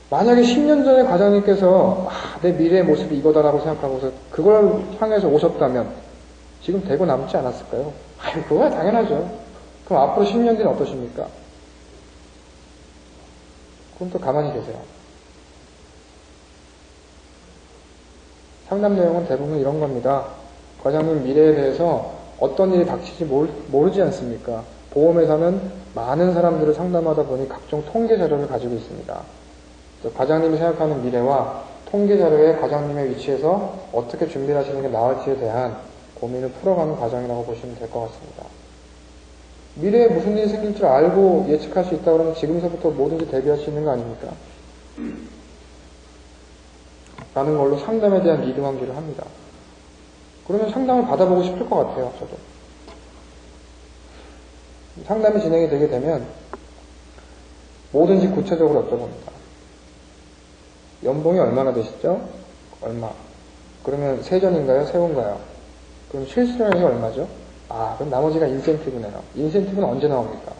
만약에 10년 전에 과장님께서 내 미래의 모습이 이거다라고 생각하고서 그걸 향해서 오셨다면 지금 되고 남지 않았을까요? 아유, 그거야 당연하죠. 그럼 앞으로 10년 뒤는 어떠십니까? 그럼 또 가만히 계세요. 상담 내용은 대부분 이런 겁니다. 과장님 미래에 대해서 어떤 일이 닥칠지 모르지 않습니까? 보험회사는 많은 사람들을 상담하다 보니 각종 통계 자료를 가지고 있습니다. 과장님이 생각하는 미래와 통계 자료에 과장님의 위치에서 어떻게 준비를 하시는 게 나을지에 대한 고민을 풀어가는 과정이라고 보시면 될 것 같습니다. 미래에 무슨 일이 생길 줄 알고 예측할 수 있다 그러면 지금서부터 뭐든지 대비할 수 있는 거 아닙니까? 라는 걸로 상담에 대한 리드 관계를 합니다. 그러면 상담을 받아보고 싶을 것 같아요, 저도. 상담이 진행이 되게 되면 뭐든지 구체적으로 여쭤봅니다. 연봉이 얼마나 되시죠? 얼마. 그러면 세전인가요? 세후인가요? 그럼 실수령이 얼마죠? 아, 그럼 나머지가 인센티브네요. 인센티브는 언제 나옵니까?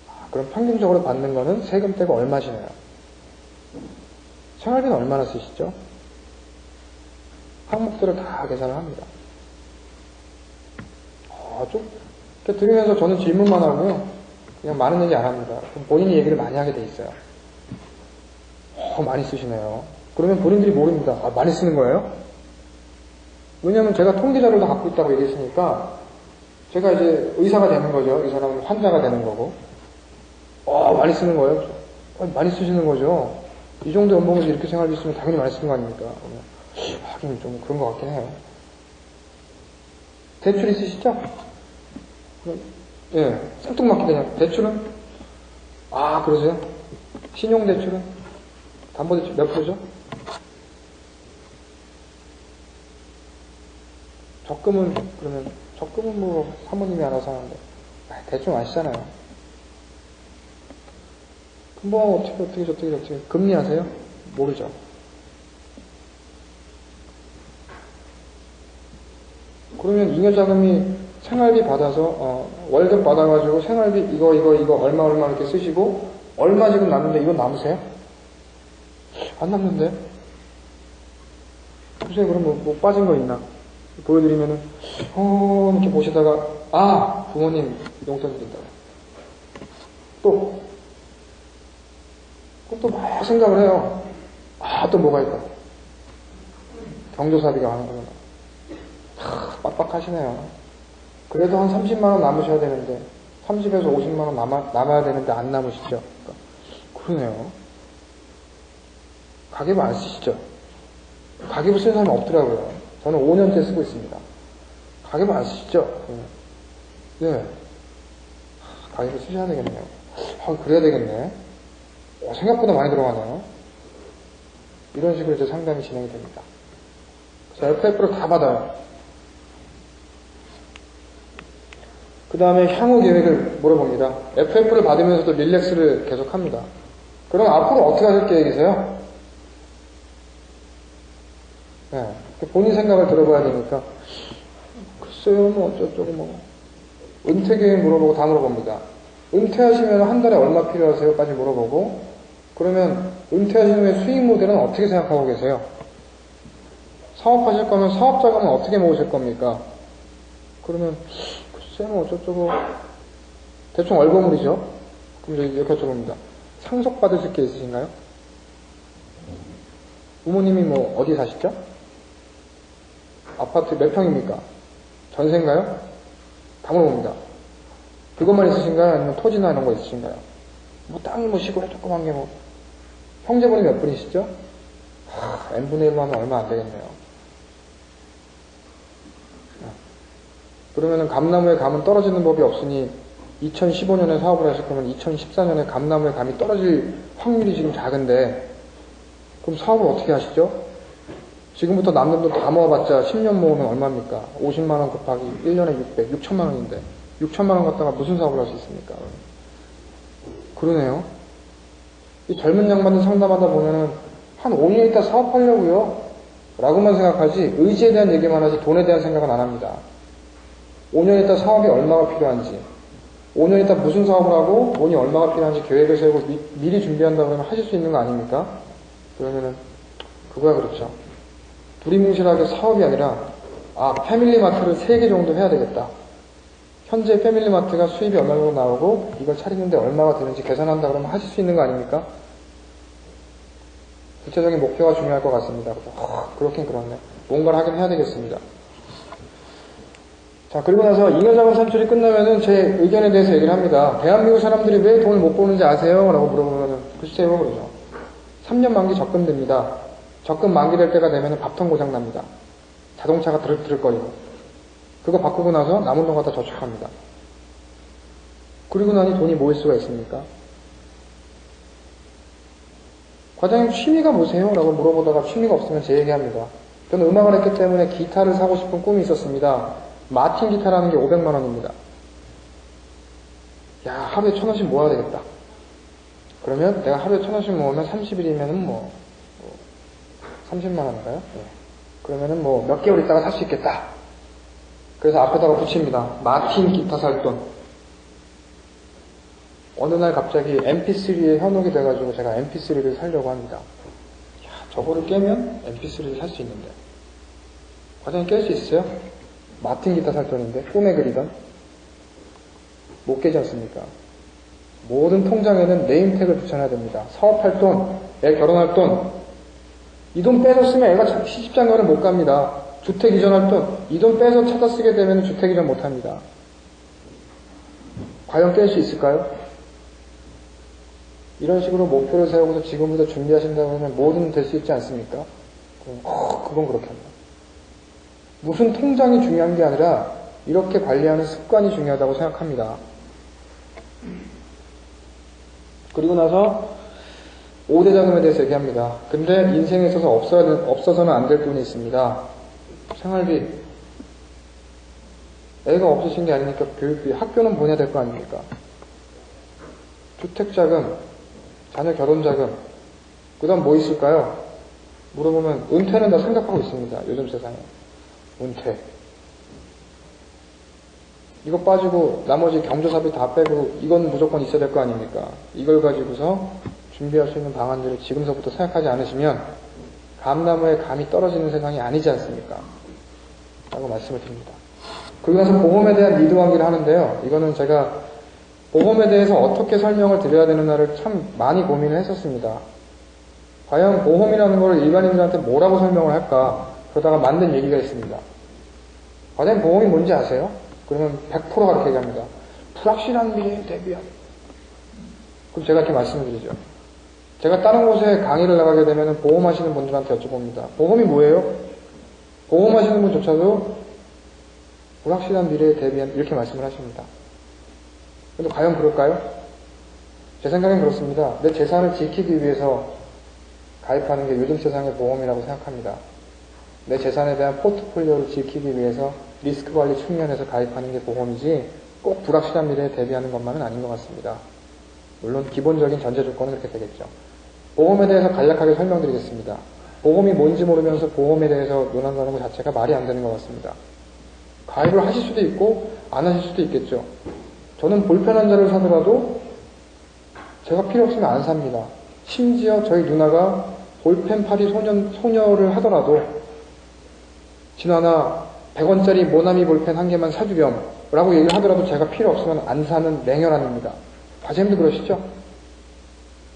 아, 그럼 평균적으로 받는 거는 세금 떼고 얼마시네요? 생활비는 얼마나 쓰시죠? 항목들을 다 계산을 합니다. 좀 이렇게 들으면서 저는 질문만 하고요. 그냥 많은 얘기 안 합니다. 그럼 본인이 얘기를 많이 하게 돼 있어요. 많이 쓰시네요. 그러면 본인들이 모릅니다. 아, 많이 쓰는 거예요? 왜냐면 제가 통계자료를 다 갖고 있다고 얘기했으니까 제가 이제 의사가 되는 거죠. 이 사람은 환자가 되는 거고. 많이 쓰는 거예요? 많이 쓰시는 거죠. 이 정도 연봉에서 이렇게 생활비 쓰면 당연히 많이 쓰는 거 아닙니까? 하긴 좀 그런 것 같긴 해요. 대출 있으시죠? 예, 생뚱맞게 그냥 대출은? 아, 그러세요? 신용대출은? 담보대출 몇 프로죠? 적금은 그러면 적금은 뭐 사모님이 알아서 하는데 대충 아시잖아요. 뭐 어떻게 금리 아세요? 모르죠. 그러면 잉여자금이 생활비 받아서 월급 받아가지고 생활비 이거 얼마 이렇게 쓰시고 얼마 지금 남는데 이건 남으세요? 안 남는데? 글쎄 그럼 뭐 빠진 거 있나? 보여드리면은 이렇게 보시다가 부모님 용돈 드린다. 그럼 또 막 생각을 해요. 또 뭐가 있다. 경조사비가 하는 거구나. 빡빡하시네요. 그래도 한 30만원 남으셔야 되는데 30에서 50만원 남아야 되는데 안 남으시죠? 그러네요. 가계부 안 쓰시죠? 가계부 쓰는 사람이 없더라고요. 저는 5년째 쓰고 있습니다. 가계부 안 쓰시죠? 네. 가계부 쓰셔야 되겠네요. 그래야 되겠네. 생각보다 많이 들어가네요. 이런 식으로 이제 상담이 진행이 됩니다. 그래서 FF를 다 받아요. 그 다음에 향후 계획을 물어봅니다. FF를 받으면서도 릴렉스를 계속합니다. 그럼 앞으로 어떻게 하실 계획이세요? 네, 본인 생각을 들어봐야 되니까 글쎄요 뭐 어쩌고 은퇴 계획 물어보고 다 물어봅니다. 은퇴하시면 한 달에 얼마 필요하세요?까지 물어보고 그러면 은퇴하신 후에 수익 모델은 어떻게 생각하고 계세요? 사업하실 거면 사업 자금은 어떻게 모으실 겁니까? 그러면 글쎄 뭐 어쩌고 대충 얼버무리죠. 그럼 이렇게 여쭤봅니다. 상속 받으실 게 있으신가요? 부모님이 뭐 어디 사시죠? 아파트 몇 평입니까? 전세인가요? 다 물어봅니다. 그것만 있으신가요? 아니면 토지나 이런 거 있으신가요? 뭐 땅이 뭐 시골에 조그만 게 뭐 형제분이 몇 분이시죠? n분의 1로 하면 얼마 안 되겠네요. 그러면은 감나무의 감은 떨어지는 법이 없으니 2015년에 사업을 하실 거면 2014년에 감나무의 감이 떨어질 확률이 지금 작은데 그럼 사업을 어떻게 하시죠? 지금부터 남는 돈 다 모아봤자 10년 모으면 얼마입니까? 50만 원 곱하기 1년에 600, 6천만 원인데 6천만 원 갖다가 무슨 사업을 할 수 있습니까? 그러네요. 이 젊은 양반들 상담하다 보면은 한 5년 있다 사업하려고요 라고만 생각하지 의지에 대한 얘기만 하지 돈에 대한 생각은 안 합니다. 5년 있다 사업이 얼마가 필요한지 5년 있다 무슨 사업을 하고 돈이 얼마가 필요한지 계획을 세우고 미리 준비한다고 하면 하실 수 있는 거 아닙니까? 그러면은 그거야 그렇죠. 두리뭉실하게 사업이 아니라 패밀리마트를 3개 정도 해야 되겠다. 현재 패밀리마트가 수입이 얼마 정도 나오고 이걸 차리는데 얼마가 되는지 계산한다 그러면 하실 수 있는 거 아닙니까? 구체적인 목표가 중요할 것 같습니다. 그렇긴 그렇네. 뭔가를 하긴 해야 되겠습니다. 자, 그리고 나서 잉여자금 산출이 끝나면은 제 의견에 대해서 얘기를 합니다. 대한민국 사람들이 왜 돈을 못 버는지 아세요? 라고 물어보면은 글쎄요 그러죠. 3년 만기 적금됩니다. 적금 만기 될 때가 되면은 밥통 고장 납니다. 자동차가 드륵드륵거리고 그거 바꾸고 나서 남은 돈 갖다 저축합니다. 그리고 나니 돈이 모일 수가 있습니까? 과장님 취미가 뭐세요? 라고 물어보다가 취미가 없으면 제 얘기합니다. 저는 음악을 했기 때문에 기타를 사고 싶은 꿈이 있었습니다. 마틴 기타라는 게 500만 원입니다. 야, 하루에 1,000원씩 모아야 되겠다. 그러면 내가 하루에 1,000원씩 모으면 30일이면은 30만 원인가요? 네. 그러면은 몇 개월 있다가 살 수 있겠다. 그래서 앞에다가 붙입니다. 마틴 기타 살 돈. 어느 날 갑자기 MP3에 현혹이 돼가지고 제가 MP3를 사려고 합니다. 야, 저거를 깨면 MP3를 살 수 있는데. 과장님 깰 수 있어요? 마틴 기타 살 돈인데 꿈에 그리던 못 깨지 않습니까? 모든 통장에는 네임택을 붙여놔야 됩니다. 사업할 돈, 애 결혼할 돈, 이 돈 빼서 쓰면 애가 시집장가를 못 갑니다. 주택 이전할 돈, 이 돈 빼서 찾아 쓰게 되면 주택 이전 못 합니다. 과연 깰 수 있을까요? 이런 식으로 목표를 세우고서 지금부터 준비하신다고 하면 뭐든 될 수 있지 않습니까? 그건 그렇게 합니다. 무슨 통장이 중요한 게 아니라 이렇게 관리하는 습관이 중요하다고 생각합니다. 그리고 나서 5대 자금에 대해서 얘기합니다. 근데 인생에 있어서 없어서는 안 될 돈이 있습니다. 생활비. 애가 없으신 게 아니니까 교육비, 학교는 보내야 될 거 아닙니까? 주택자금, 자녀 결혼자금, 그 다음 뭐 있을까요? 물어보면 은퇴는 다 생각하고 있습니다. 요즘 세상에. 은퇴. 이거 빠지고 나머지 경조사비 다 빼고 이건 무조건 있어야 될 거 아닙니까? 이걸 가지고서 준비할 수 있는 방안들을 지금서부터 생각하지 않으시면 감나무에 감이 떨어지는 세상이 아니지 않습니까? 라고 말씀을 드립니다. 그리고 나서 보험에 대한 리드 관계를 하는데요. 이거는 제가 보험에 대해서 어떻게 설명을 드려야 되는가를 참 많이 고민을 했었습니다. 과연 보험이라는 걸 일반인들한테 뭐라고 설명을 할까? 그러다가 만든 얘기가 있습니다. 과연 보험이 뭔지 아세요? 그러면 100%가 이렇게 얘기합니다. 불확실한 미래에 대비한. 그럼 제가 이렇게 말씀을 드리죠. 제가 다른 곳에 강의를 나가게 되면 보험하시는 분들한테 여쭤봅니다. 보험이 뭐예요? 보험하시는 분조차도 불확실한 미래에 대비한 이렇게 말씀을 하십니다. 근데 과연 그럴까요? 제 생각엔 그렇습니다. 내 재산을 지키기 위해서 가입하는 게 요즘 세상의 보험이라고 생각합니다. 내 재산에 대한 포트폴리오를 지키기 위해서 리스크 관리 측면에서 가입하는 게 보험이지 꼭 불확실한 미래에 대비하는 것만은 아닌 것 같습니다. 물론 기본적인 전제 조건은 그렇게 되겠죠. 보험에 대해서 간략하게 설명드리겠습니다. 보험이 뭔지 모르면서 보험에 대해서 논한다는 것 자체가 말이 안 되는 것 같습니다. 가입을 하실 수도 있고 안 하실 수도 있겠죠. 저는 볼펜 한 자를 사더라도 제가 필요 없으면 안 삽니다. 심지어 저희 누나가 볼펜 파리 소녀를 하더라도 진아나 100원짜리 모나미 볼펜 한 개만 사주렴 라고 얘기를 하더라도 제가 필요 없으면 안 사는 맹혈아닙니다. 과장님도 그러시죠?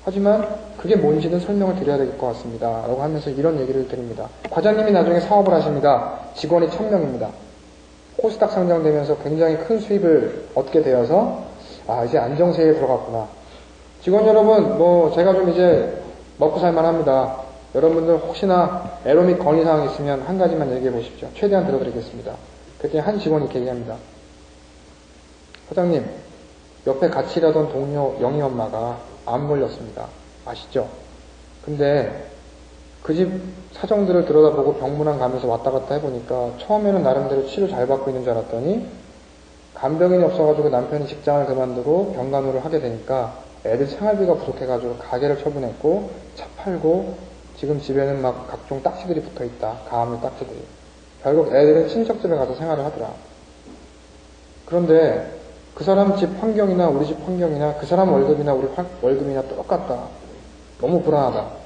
하지만 그게 뭔지는 설명을 드려야 될 것 같습니다. 라고 하면서 이런 얘기를 드립니다. 과장님이 나중에 사업을 하십니다. 직원이 1000명입니다. 코스닥 상장되면서 굉장히 큰 수입을 얻게 되어서 이제 안정세에 들어갔구나. 직원 여러분, 제가 좀 이제 먹고 살만 합니다. 여러분들 혹시나 에러 및 건의사항 있으면 한 가지만 얘기해 보십시오. 최대한 들어드리겠습니다. 그때 한 직원이 이렇게 얘기합니다. 사장님, 옆에 같이 일하던 동료 영희 엄마가 암 걸렸습니다. 아시죠? 근데 그 집 사정들을 들여다보고 병문안 가면서 왔다 갔다 해보니까 처음에는 나름대로 치료 잘 받고 있는 줄 알았더니 간병인이 없어가지고 남편이 직장을 그만두고 병간호를 하게 되니까 애들 생활비가 부족해가지고 가게를 처분했고 차 팔고 지금 집에는 막 각종 딱지들이 붙어있다. 가암의 딱지들이. 결국 애들은 친척집에 가서 생활을 하더라. 그런데 그 사람 집 환경이나 우리 집 환경이나 그 사람 월급이나 우리 월급이나 똑같다. 너무 불안하다.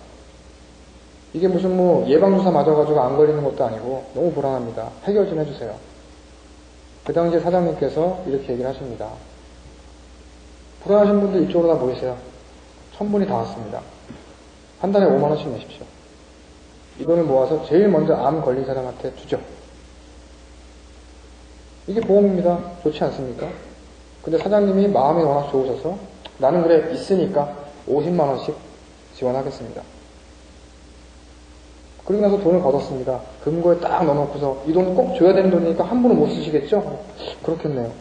이게 무슨 뭐 예방주사 맞아가지고 안 걸리는 것도 아니고 너무 불안합니다. 해결 좀 해주세요. 그 당시에 사장님께서 이렇게 얘기를 하십니다. 불안하신 분들 이쪽으로 다 모이세요. 1000분이 다 왔습니다. 한 달에 5만원씩 내십시오. 이 돈을 모아서 제일 먼저 암 걸린 사람한테 주죠. 이게 보험입니다. 좋지 않습니까? 근데 사장님이 마음이 워낙 좋으셔서 나는 그래 있으니까 50만원씩 지원하겠습니다. 그리고 나서 돈을 걷었습니다. 금고에 딱 넣어놓고서 이 돈 꼭 줘야 되는 돈이니까 함부로 못 쓰시겠죠? 그렇겠네요.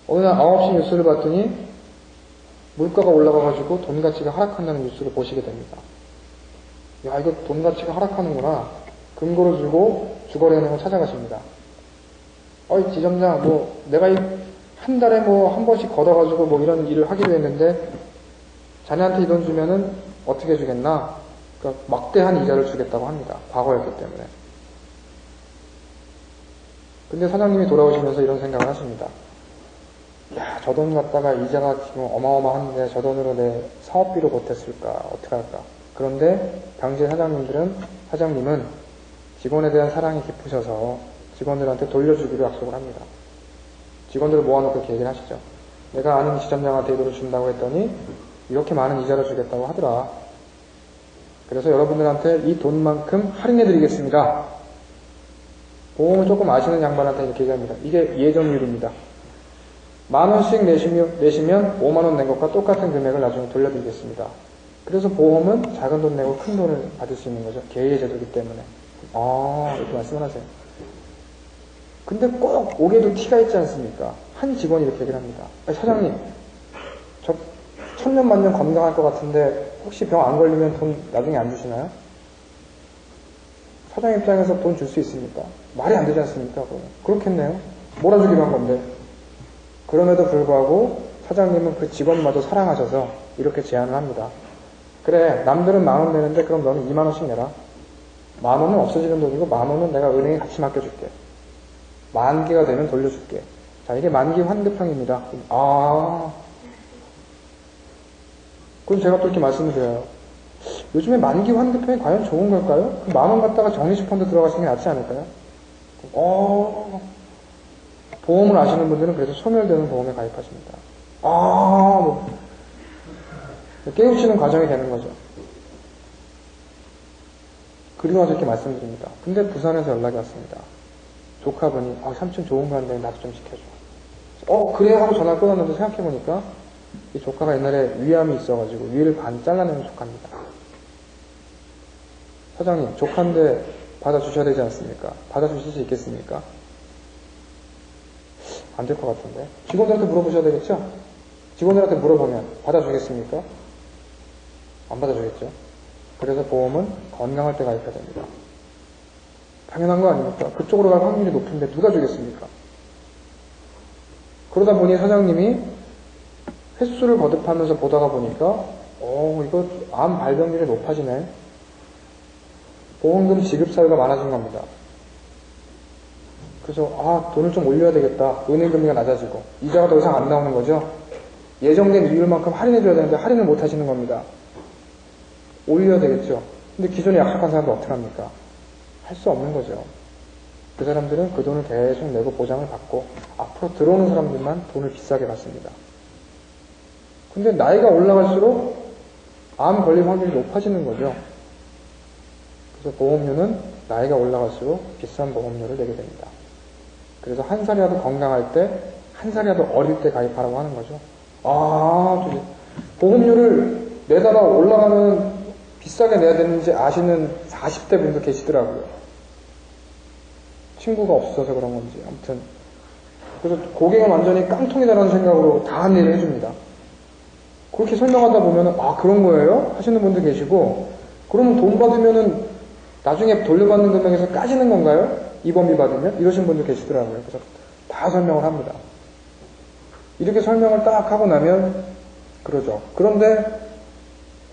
어느 날 9시 뉴스를 봤더니 물가가 올라가가지고 돈 가치가 하락한다는 뉴스를 보시게 됩니다. 야, 이거 돈 가치가 하락하는구나. 금고를 주고 주거래은행을 찾아가십니다. 어이, 지점장, 뭐, 내가 한 달에 뭐 한 번씩 걷어가지고 뭐 이런 일을 하기로 했는데 자네한테 이 돈 주면은 어떻게 주겠나? 그러니까 막대한 이자를 주겠다고 합니다. 과거였기 때문에. 근데 사장님이 돌아오시면서 이런 생각을 하십니다. 야, 저 돈 갖다가 이자가 지금 어마어마한데 저 돈으로 내 사업비로 보탰을까? 어떡할까? 그런데 당시의 사장님은 직원에 대한 사랑이 깊으셔서 직원들한테 돌려주기로 약속을 합니다. 직원들을 모아놓고 이렇게 얘기를 하시죠. 내가 아는 지점장한테 이 돈을 준다고 했더니 이렇게 많은 이자를 주겠다고 하더라. 그래서 여러분들한테 이 돈만큼 할인해드리겠습니다. 보험을 조금 아시는 양반한테 이렇게 얘기합니다. 이게 예정률입니다. 10,000원씩 내시면 5만원 낸 것과 똑같은 금액을 나중에 돌려드리겠습니다. 그래서 보험은 작은 돈 내고 큰 돈을 받을 수 있는 거죠. 개의 제도이기 때문에. 이렇게 말씀을 하세요. 근데 꼭 오게도 티가 있지 않습니까? 한 직원이 이렇게 얘기를 합니다. 사장님, 저 천년만년 건강할 것 같은데 혹시 병 안 걸리면 돈 나중에 안 주시나요? 사장 입장에서 돈 줄 수 있습니까? 말이 안 되지 않습니까? 그렇겠네요. 몰아주기로 한 건데. 그럼에도 불구하고 사장님은 그 직원마저 사랑하셔서 이렇게 제안을 합니다. 그래, 남들은 10,000원 내는데 그럼 너는 20,000원씩 내라. 10,000원은 없어지는 돈이고 10,000원은 내가 은행에 같이 맡겨줄게. 만기가 되면 돌려줄게. 자, 이게 만기 환급형입니다. 그럼 제가 또 이렇게 말씀을 드려요. 요즘에 만기 환급형이 과연 좋은 걸까요? 그 10,000원 갖다가 정리식펀드 들어가시는 게 낫지 않을까요? 보험을 아시는 분들은 그래서 소멸되는 보험에 가입하십니다. 깨우치는 과정이 되는 거죠. 그리고 나서 이렇게 말씀드립니다. 근데 부산에서 연락이 왔습니다. 조카분이 삼촌 좋은 거 한다니 나도 좀 시켜줘. 그래 하고 전화를 끊었는데 생각해보니까 이 조카가 옛날에 위암이 있어가지고 위를 반 잘라내는 조카입니다. 사장님, 조카인데 받아주셔야 되지 않습니까? 받아주실 수 있겠습니까? 안 될 것 같은데. 직원들한테 물어보셔야 되겠죠? 직원들한테 물어보면 받아주겠습니까? 안 받아주겠죠? 그래서 보험은 건강할 때 가입해야 됩니다. 당연한 거 아닙니까? 그쪽으로 갈 확률이 높은데 누가 주겠습니까? 그러다 보니 사장님이 횟수를 거듭하면서 보다가 보니까 이거 암 발병률이 높아지네. 보험금 지급 사유가 많아진 겁니다. 그래서 돈을 좀 올려야 되겠다. 은행금리가 낮아지고 이자가 더 이상 안 나오는 거죠. 예정된 이율만큼 할인해줘야 되는데 할인을 못 하시는 겁니다. 올려야 되겠죠. 근데 기존에 약속한 사람도 어떻게 합니까? 할 수 없는 거죠. 그 사람들은 그 돈을 계속 내고 보장을 받고 앞으로 들어오는 사람들만 돈을 비싸게 받습니다. 근데 나이가 올라갈수록 암 걸림 확률이 높아지는 거죠. 그래서 보험료는 나이가 올라갈수록 비싼 보험료를 내게 됩니다. 그래서 한 살이라도 건강할 때, 한 살이라도 어릴 때 가입하라고 하는 거죠. 보험료를 내다가 올라가면 비싸게 내야 되는지 아시는 40대 분도 계시더라고요. 친구가 없어서 그런 건지. 아무튼. 그래서 고객은 완전히 깡통이다라는 생각으로 다 안내를 해줍니다. 그렇게 설명하다 보면은, 그런 거예요? 하시는 분도 계시고, 그러면 돈 받으면은 나중에 돌려받는 금액에서 까지는 건가요? 입원비 받으면? 이러신 분들 계시더라고요. 그래서 다 설명을 합니다. 이렇게 설명을 딱 하고 나면 그러죠. 그런데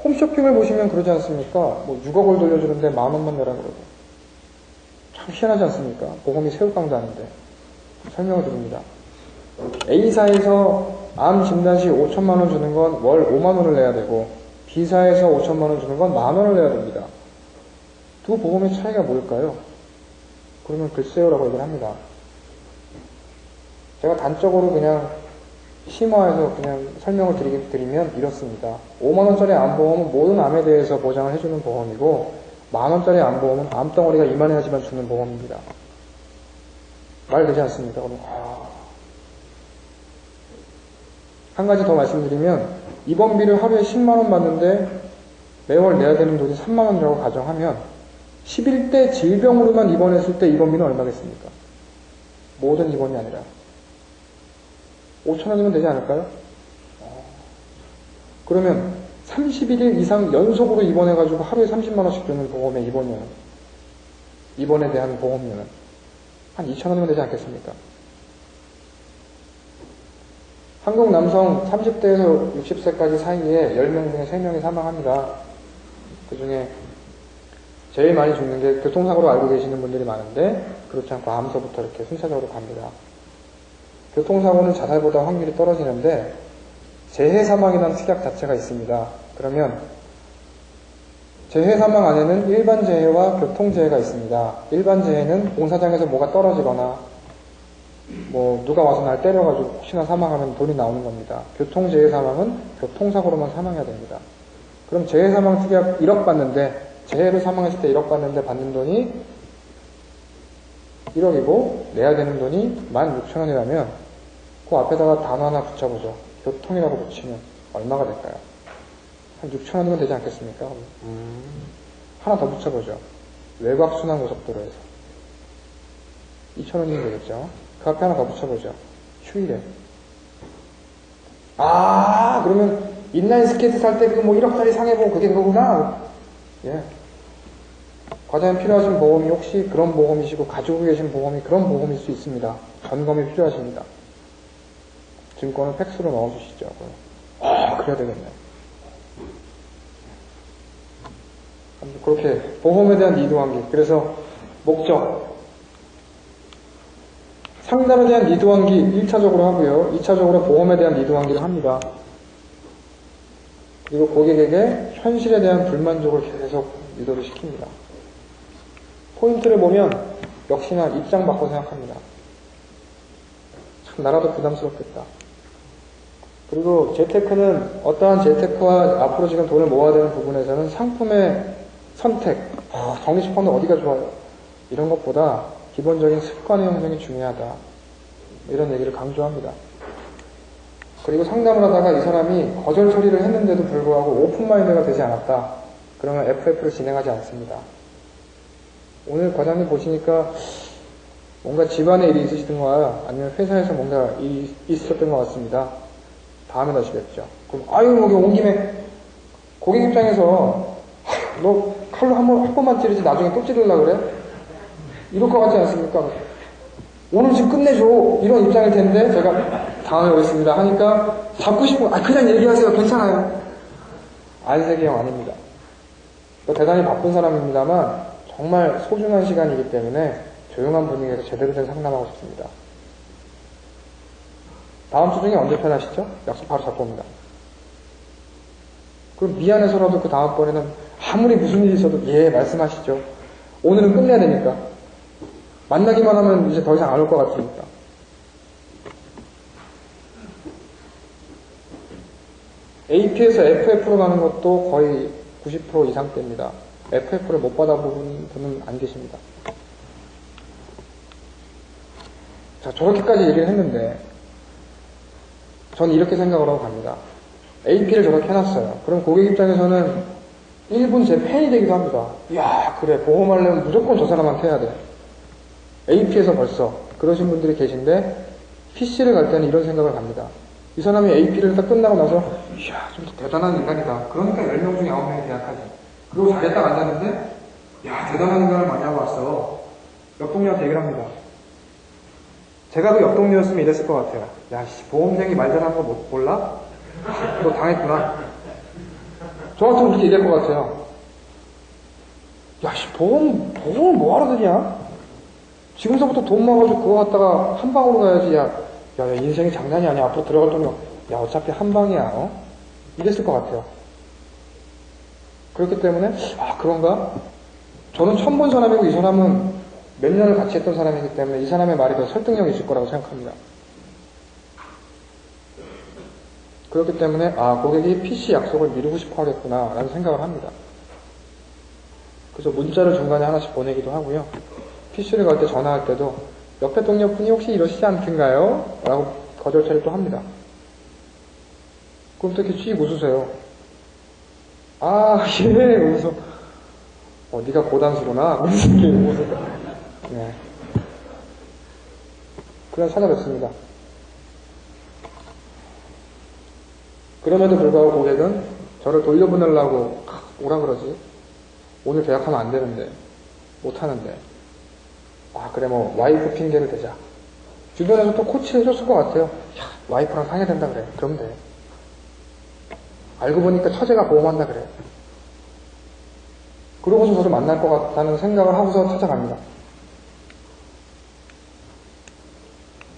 홈쇼핑을 보시면 그러지 않습니까? 뭐 6억을 돌려주는데 10,000원만 내라 그러고. 참 희한하지 않습니까? 보험이 새우깡도 아닌데. 설명을 드립니다. A사에서 암 진단 시 5천만 원 주는 건 월 5만 원을 내야 되고 B사에서 5천만 원 주는 건 10,000원을 내야 됩니다. 두 보험의 차이가 뭘까요? 그러면 글쎄요라고 얘기를 합니다. 제가 단적으로 그냥 심화해서 그냥 설명을 드리면 이렇습니다. 5만원짜리 암보험은 모든 암에 대해서 보장을 해주는 보험이고 만원짜리 암보험은 암덩어리가 이만해야지만 주는 보험입니다. 말 되지 않습니까? 그럼 한 가지 더 말씀드리면 입원비를 하루에 10만원 받는데 매월 내야 되는 돈이 3만원이라고 가정하면 11대 질병으로만 입원했을 때 입원비는 얼마겠습니까? 모든 입원이 아니라 5천원이면 되지 않을까요? 그러면 31일 이상 연속으로 입원해가지고 하루에 30만원씩 주는 보험의 입원에 대한 보험료는 한 2천원이면 되지 않겠습니까? 한국 남성 30대에서 60세까지 사이에 10명 중에 3명이 사망합니다. 그 중에 제일 많이 죽는 게 교통사고로 알고 계시는 분들이 많은데 그렇지 않고 암서부터 이렇게 순차적으로 갑니다. 교통사고는 자살보다 확률이 떨어지는데 재해사망이라는 특약 자체가 있습니다. 그러면 재해사망 안에는 일반 재해와 교통재해가 있습니다. 일반 재해는 공사장에서 뭐가 떨어지거나 뭐 누가 와서 날 때려가지고 혹시나 사망하면 돈이 나오는 겁니다. 교통재해 사망은 교통사고로만 사망해야 됩니다. 그럼 재해사망 특약 1억 받는데 재해로 사망했을 때 1억 받는데 받는 돈이 1억이고 내야 되는 돈이 16,000원이라면 그 앞에다가 단어 하나 붙여보죠. 교통이라고 붙이면 얼마가 될까요? 한 6,000원이면 되지 않겠습니까? 하나 더 붙여보죠. 외곽순환고속도로에서 2,000원이면 되겠죠. 그 앞에 하나 더 붙여보죠. 휴일에. 그러면 인라인 스케이트 살 때 그 뭐 1억짜리 상해보험 그게 그거구나. 예. 과장님 필요하신 보험이 혹시 그런 보험이시고 가지고 계신 보험이 그런 보험일 수 있습니다. 점검이 필요하십니다. 증권을 팩스로 넣어주시죠. 그래야 되겠네. 그렇게 보험에 대한 니드 관계. 그래서 목적. 상담에 대한 니드 관계 1차적으로 하고요. 2차적으로 보험에 대한 니드 관계를 합니다. 그리고 고객에게 현실에 대한 불만족을 계속 유도를 시킵니다. 포인트를 보면 역시나 입장 바꿔 생각합니다. 참 나라도 부담스럽겠다. 그리고 재테크는 어떠한 재테크와 앞으로 지금 돈을 모아야 되는 부분에서는 상품의 선택, 정리식품은 어디가 좋아요? 이런 것보다 기본적인 습관의 형성이 중요하다. 이런 얘기를 강조합니다. 그리고 상담을 하다가 이 사람이 거절 처리를 했는데도 불구하고 오픈마인드가 되지 않았다. 그러면 FF를 진행하지 않습니다. 오늘 과장님 보시니까 뭔가 집안에 일이 있으시던가 아니면 회사에서 뭔가 일이 있었던 것 같습니다. 다음에 다시겠죠. 그럼 여기 온 김에 고객 입장에서 너 칼로 한 번만 찌르지 나중에 또 찌르려고 그래? 이럴 것 같지 않습니까? 오늘 지금 끝내줘. 이런 입장일 텐데 제가 다음에 오겠습니다 하니까 잡고 싶으면 그냥 얘기하세요. 괜찮아요. 안색이형 아닙니다. 대단히 바쁜 사람입니다만 정말 소중한 시간이기 때문에 조용한 분위기에서 제대로 된 상담하고 싶습니다. 다음 주 중에 언제 편하시죠? 약속 바로 잡고 옵니다. 그럼 미안해서라도 그 다음번에는 아무리 무슨 일이 있어도 말씀하시죠. 오늘은 끝내야 되니까. 만나기만 하면 이제 더 이상 안 올 것 같으니까. AP에서 FF로 가는 것도 거의 90% 이상 됩니다. FF를 못 받아보는 분은 안 계십니다. 자, 저렇게까지 얘기를 했는데 전 이렇게 생각을 하고 갑니다. AP를 저렇게 해놨어요. 그럼 고객 입장에서는 1분 제 팬이 되기도 합니다. 이야, 그래, 보험하려면 무조건 저 사람한테 해야 돼. AP에서 벌써 그러신 분들이 계신데 PC를 갈 때는 이런 생각을 합니다. 이 사람이 AP를 딱 끝나고 나서 이야, 좀 대단한 인간이다. 그러니까 10명 중에 9명이 계약하지. 그리고 자리에 딱 앉았는데, 야, 대단한 생각을 많이 하고 왔어. 옆 동료한테 얘기를 합니다. 제가 그 옆 동료였으면 이랬을 것 같아요. 야, 씨, 보험생이 말 잘하는 거 몰라? 너 당했구나. 저한테 그렇게 얘기할 것 같아요. 야, 씨, 보험을 뭐하러 드냐? 지금서부터 돈 모아가지고 그거 갖다가 한 방으로 가야지. 야, 인생이 장난이 아니야. 앞으로 들어갈 돈이, 야, 어차피 한 방이야. 이랬을 것 같아요. 그렇기 때문에, 아, 그런가? 저는 처음 본 사람이고 이 사람은 몇 년을 같이 했던 사람이기 때문에 이 사람의 말이 더 설득력이 있을 거라고 생각합니다. 그렇기 때문에, 아, 고객이 PC 약속을 미루고 싶어 하겠구나, 라는 생각을 합니다. 그래서 문자를 중간에 하나씩 보내기도 하고요. PC를 걸 때 전화할 때도 옆에 동료분이 혹시 이러시지 않던가요? 라고 거절 처리를 또 합니다. 그럼 또 이렇게 쥐 웃으세요. 아, 예, 그러면서, 네가 고단수구나. 이렇게 웃으세요. 네. 그냥 찾아뵙습니다. 그럼에도 불구하고 고객은 저를 돌려보내려고 뭐라 그러지? 오늘 계약하면 안 되는데, 못 하는데. 아, 그래, 뭐, 와이프 핑계를 대자. 주변에서 또 코치를 해줬을 것 같아요. 야, 와이프랑 상해야 된다 그래. 그러면 돼. 알고 보니까 처제가 보험한다 그래. 그러고서 저를 만날 것 같다는 생각을 하고서 찾아갑니다.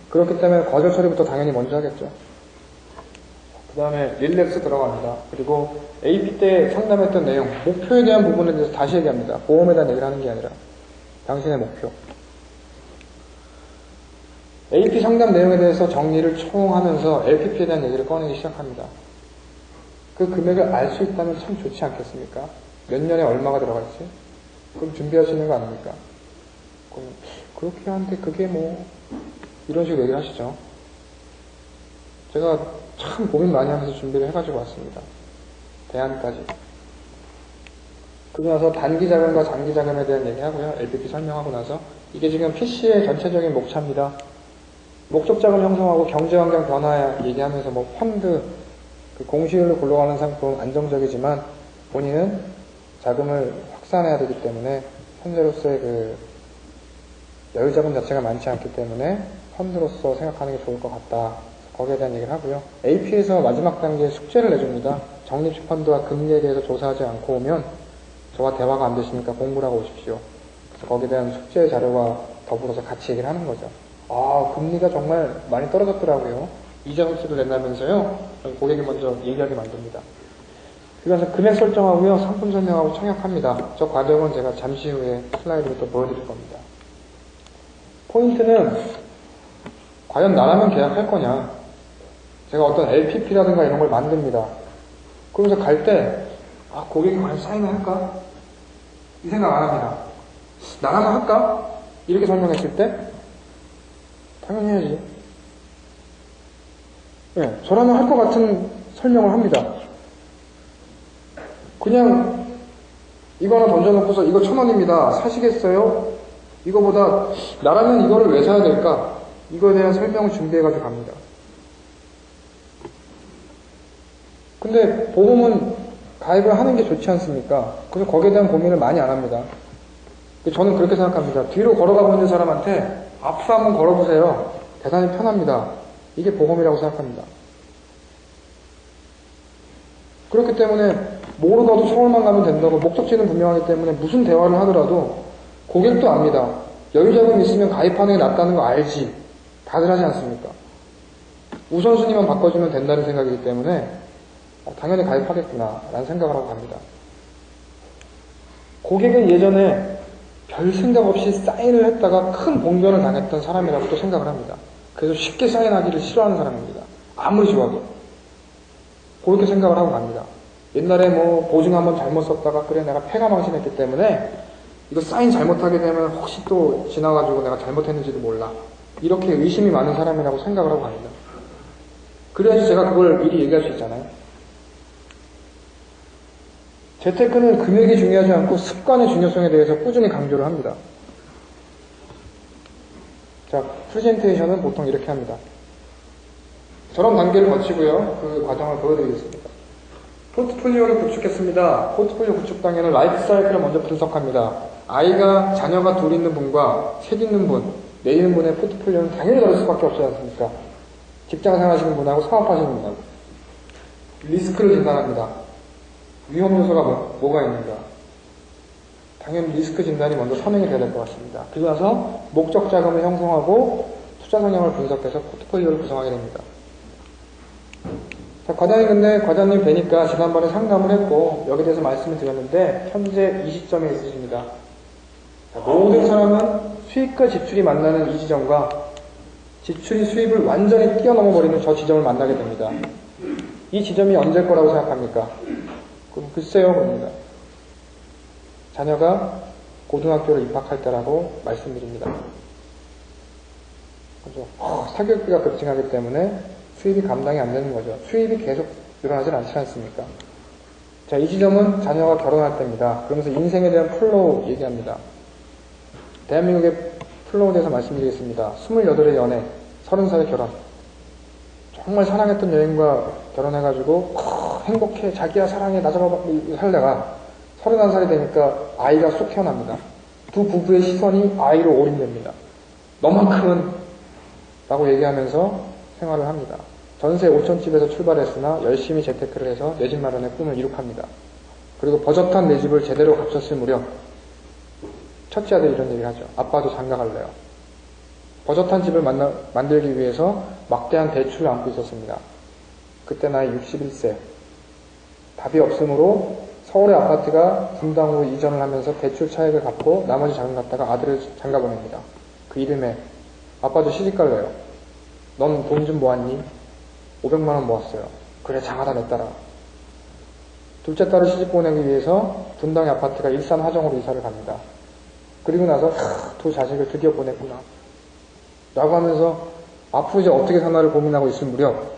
그렇기 때문에 거절 처리부터 당연히 먼저 하겠죠. 그 다음에 릴렉스 들어갑니다. 그리고 AP 때 상담했던 내용, 목표에 대한 부분에 대해서 다시 얘기합니다. 보험에 대한 얘기를 하는 게 아니라 당신의 목표. AP 상담 내용에 대해서 정리를 총하면서 LPP에 대한 얘기를 꺼내기 시작합니다. 그 금액을 알 수 있다면 참 좋지 않겠습니까? 몇 년에 얼마가 들어갈지? 그럼 준비하시는 거 아닙니까? 그럼 그렇게 하는데 그게 뭐 이런 식으로 얘기를 하시죠. 제가 참 고민 많이 하면서 준비를 해가지고 왔습니다. 대안까지. 그러고 나서 단기 자금과 장기 자금에 대한 얘기하고요. LPP 설명하고 나서 이게 지금 PC의 전체적인 목차입니다. 목적 자금 형성하고 경제환경 변화 얘기하면서 뭐 펀드, 그 공시율로 굴러가는 상품 안정적이지만 본인은 자금을 확산해야 되기 때문에 현재로서의 그 여유자금 자체가 많지 않기 때문에 펀드로서 생각하는 게 좋을 것 같다. 거기에 대한 얘기를 하고요. AP에서 마지막 단계에 숙제를 내줍니다. 적립식 펀드와 금리에 대해서 조사하지 않고 오면 저와 대화가 안 되시니까 공부를 하고 오십시오. 그래서 거기에 대한 숙제 자료와 더불어서 같이 얘기를 하는 거죠. 아, 금리가 정말 많이 떨어졌더라고요. 이자 속세도 낸다면서요? 고객이 먼저 얘기하게 만듭니다. 그래서 금액 설정하고요. 상품 설명하고 청약합니다. 저 과정은 제가 잠시 후에 슬라이드로 또 보여드릴 겁니다. 포인트는 과연 나라면 계약할 거냐. 제가 어떤 LPP라든가 이런 걸 만듭니다. 그러면서 갈 때, 아, 고객이 과연 사인을 할까? 이 생각 안 합니다. 나라면 할까? 이렇게 설명했을 때, 당연히 해야지. 네, 저라면 할 것 같은 설명을 합니다. 그냥 이거 하나 던져놓고서 이거 1,000원입니다. 사시겠어요? 이거보다 나라면 이거를 왜 사야 될까? 이거에 대한 설명을 준비해가지고 갑니다. 근데 보험은 가입을 하는 게 좋지 않습니까? 그래서 거기에 대한 고민을 많이 안 합니다. 저는 그렇게 생각합니다. 뒤로 걸어가고 있는 사람한테 앞으로 한번 걸어보세요. 대단히 편합니다. 이게 보험이라고 생각합니다. 그렇기 때문에 모르고도 서울만 가면 된다고 목적지는 분명하기 때문에 무슨 대화를 하더라도 고객도 압니다. 여유자금 있으면 가입하는 게 낫다는 거 알지. 다들 하지 않습니까? 우선순위만 바꿔주면 된다는 생각이기 때문에 당연히 가입하겠구나 라는 생각을 하고 갑니다. 고객은 예전에 별 생각 없이 사인을 했다가 큰 봉변을 당했던 사람이라고 또 생각을 합니다. 그래서 쉽게 사인하기를 싫어하는 사람입니다. 아무리 좋아도. 그렇게 생각을 하고 갑니다. 옛날에 뭐 보증 한번 잘못 썼다가 그래 내가 폐가 망신했기 때문에 이거 사인 잘못하게 되면 혹시 또 지나가지고 내가 잘못했는지도 몰라. 이렇게 의심이 많은 사람이라고 생각을 하고 갑니다. 그래야지 제가 그걸 미리 얘기할 수 있잖아요. 재테크는 금액이 중요하지 않고 습관의 중요성에 대해서 꾸준히 강조를 합니다. 자, 프레젠테이션은 보통 이렇게 합니다. 저런 단계를 거치고요. 그 과정을 보여드리겠습니다. 포트폴리오를 구축했습니다. 포트폴리오 구축 단계는 라이프 사이클을 먼저 분석합니다. 아이가, 자녀가 둘 있는 분과 셋 있는 분, 네 있는 분의 포트폴리오는 당연히 다를 수밖에 없지 않습니까? 직장 생활하시는 분하고 사업하시는 분하고. 리스크를 진단합니다. 위험 요소가 뭐가 있는가? 당연히 리스크 진단이 먼저 선행이 돼야 될 것 같습니다. 그리고 나서 목적 자금을 형성하고 투자 성향을 분석해서 포트폴리오를 구성하게 됩니다. 자, 과장님 뵈니까 지난번에 상담을 했고 여기에 대해서 말씀을 드렸는데 현재 이 시점에 있으십니다. 자, 모든 사람은 수익과 지출이 만나는 이 지점과 지출이 수입을 완전히 뛰어넘어 버리는 저 지점을 만나게 됩니다. 이 지점이 언제일 거라고 생각합니까? 그럼 글쎄요, 그럽니다. 자녀가 고등학교를 입학할 때라고 말씀드립니다. 그죠? 사교육비가 급증하기 때문에 수입이 감당이 안 되는 거죠. 수입이 계속 늘어나질 않지 않습니까? 자, 이 지점은 자녀가 결혼할 때입니다. 그러면서 인생에 대한 플로우 얘기합니다. 대한민국의 플로우에 대해서 말씀드리겠습니다. 28의 연애, 30살의 결혼. 정말 사랑했던 여인과 결혼해가지고 행복해, 자기야 사랑해, 나 잡아 살다가 31살이 되니까 아이가 쑥 태어납니다. 두 부부의 시선이 아이로 올인됩니다. 너만큼은 라고 얘기하면서 생활을 합니다. 전세 5천집에서 출발했으나 열심히 재테크를 해서 내 집 마련의 꿈을 이룩합니다. 그리고 버젓한 내 집을 제대로 갖췄을 무렵 첫째 아들이 이런 얘기를 하죠. 아빠도 장가갈래요. 버젓한 집을 만들기 위해서 막대한 대출을 안고 있었습니다. 그때 나이 61세. 답이 없으므로 서울의 아파트가 분당으로 이전을 하면서 대출 차익을 갚고 나머지 자금 갖다가 아들을 장가 보냅니다. 그 이름에 아빠도 시집갈래요. 넌 돈 좀 모았니? 500만원 모았어요. 그래 장하다 내 딸아. 둘째 딸을 시집 보내기 위해서 분당의 아파트가 일산 화정으로 이사를 갑니다. 그리고 나서 두 자식을 드디어 보냈구나 라고 하면서 앞으로 이제 어떻게 사나를 고민하고 있을 무렵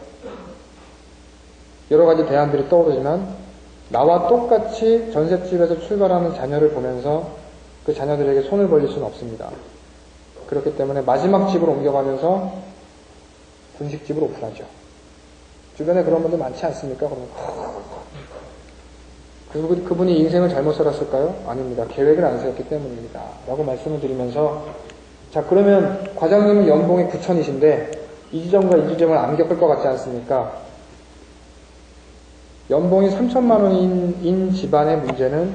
여러 가지 대안들이 떠오르지만 나와 똑같이 전셋집에서 출발하는 자녀를 보면서 그 자녀들에게 손을 벌릴 수는 없습니다. 그렇기 때문에 마지막 집으로 옮겨가면서 분식집을 오픈하죠. 주변에 그런 분들 많지 않습니까? 그러면 그분이 인생을 잘못 살았을까요? 아닙니다. 계획을 안 세웠기 때문입니다. 라고 말씀을 드리면서 자, 그러면 과장님은 연봉이 9천이신데 이 지점과 이 지점을 안 겪을 것 같지 않습니까? 연봉이 3천만 원인 집안의 문제는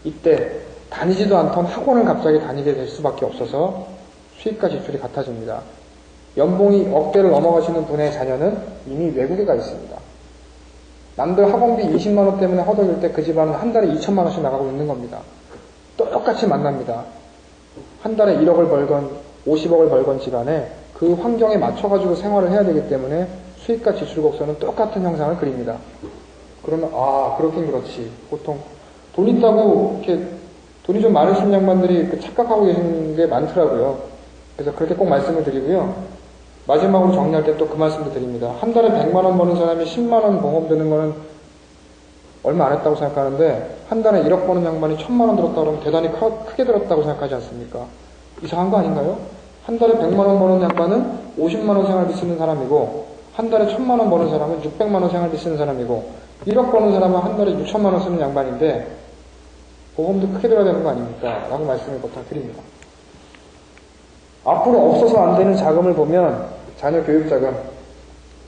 이때 다니지도 않던 학원을 갑자기 다니게 될 수밖에 없어서 수입과 지출이 같아집니다. 연봉이 억대를 넘어가시는 분의 자녀는 이미 외국에 가 있습니다. 남들 학원비 20만 원 때문에 허덕일 때 그 집안은 한 달에 2천만 원씩 나가고 있는 겁니다. 똑같이 만납니다. 한 달에 1억을 벌건 50억을 벌건 집안에 그 환경에 맞춰가지고 생활을 해야 되기 때문에 수입과 지출 곡선은 똑같은 형상을 그립니다. 그러면 그렇긴 그렇지. 보통 돈 있다고 이렇게 돈이 좀 많으신 양반들이 착각하고 계시는 게 많더라고요. 그래서 그렇게 꼭 말씀을 드리고요. 마지막으로 정리할 때 또 그 말씀도 드립니다. 한 달에 100만 원 버는 사람이 10만 원 보험 드는 거는 얼마 안 했다고 생각하는데 한 달에 1억 버는 양반이 1000만 원 들었다 그러면 대단히 크게 들었다고 생각하지 않습니까? 이상한 거 아닌가요? 한 달에 100만 원 버는 양반은 50만 원 생활비 쓰는 사람이고 한 달에 1000만 원 버는 사람은 600만 원 생활비 쓰는 사람이고 1억 버는 사람은 한 달에 6천만 원 쓰는 양반인데 보험도 크게 들어야 되는 거 아닙니까? 라고 말씀을 부탁드립니다. 앞으로 없어서 안 되는 자금을 보면 자녀 교육자금,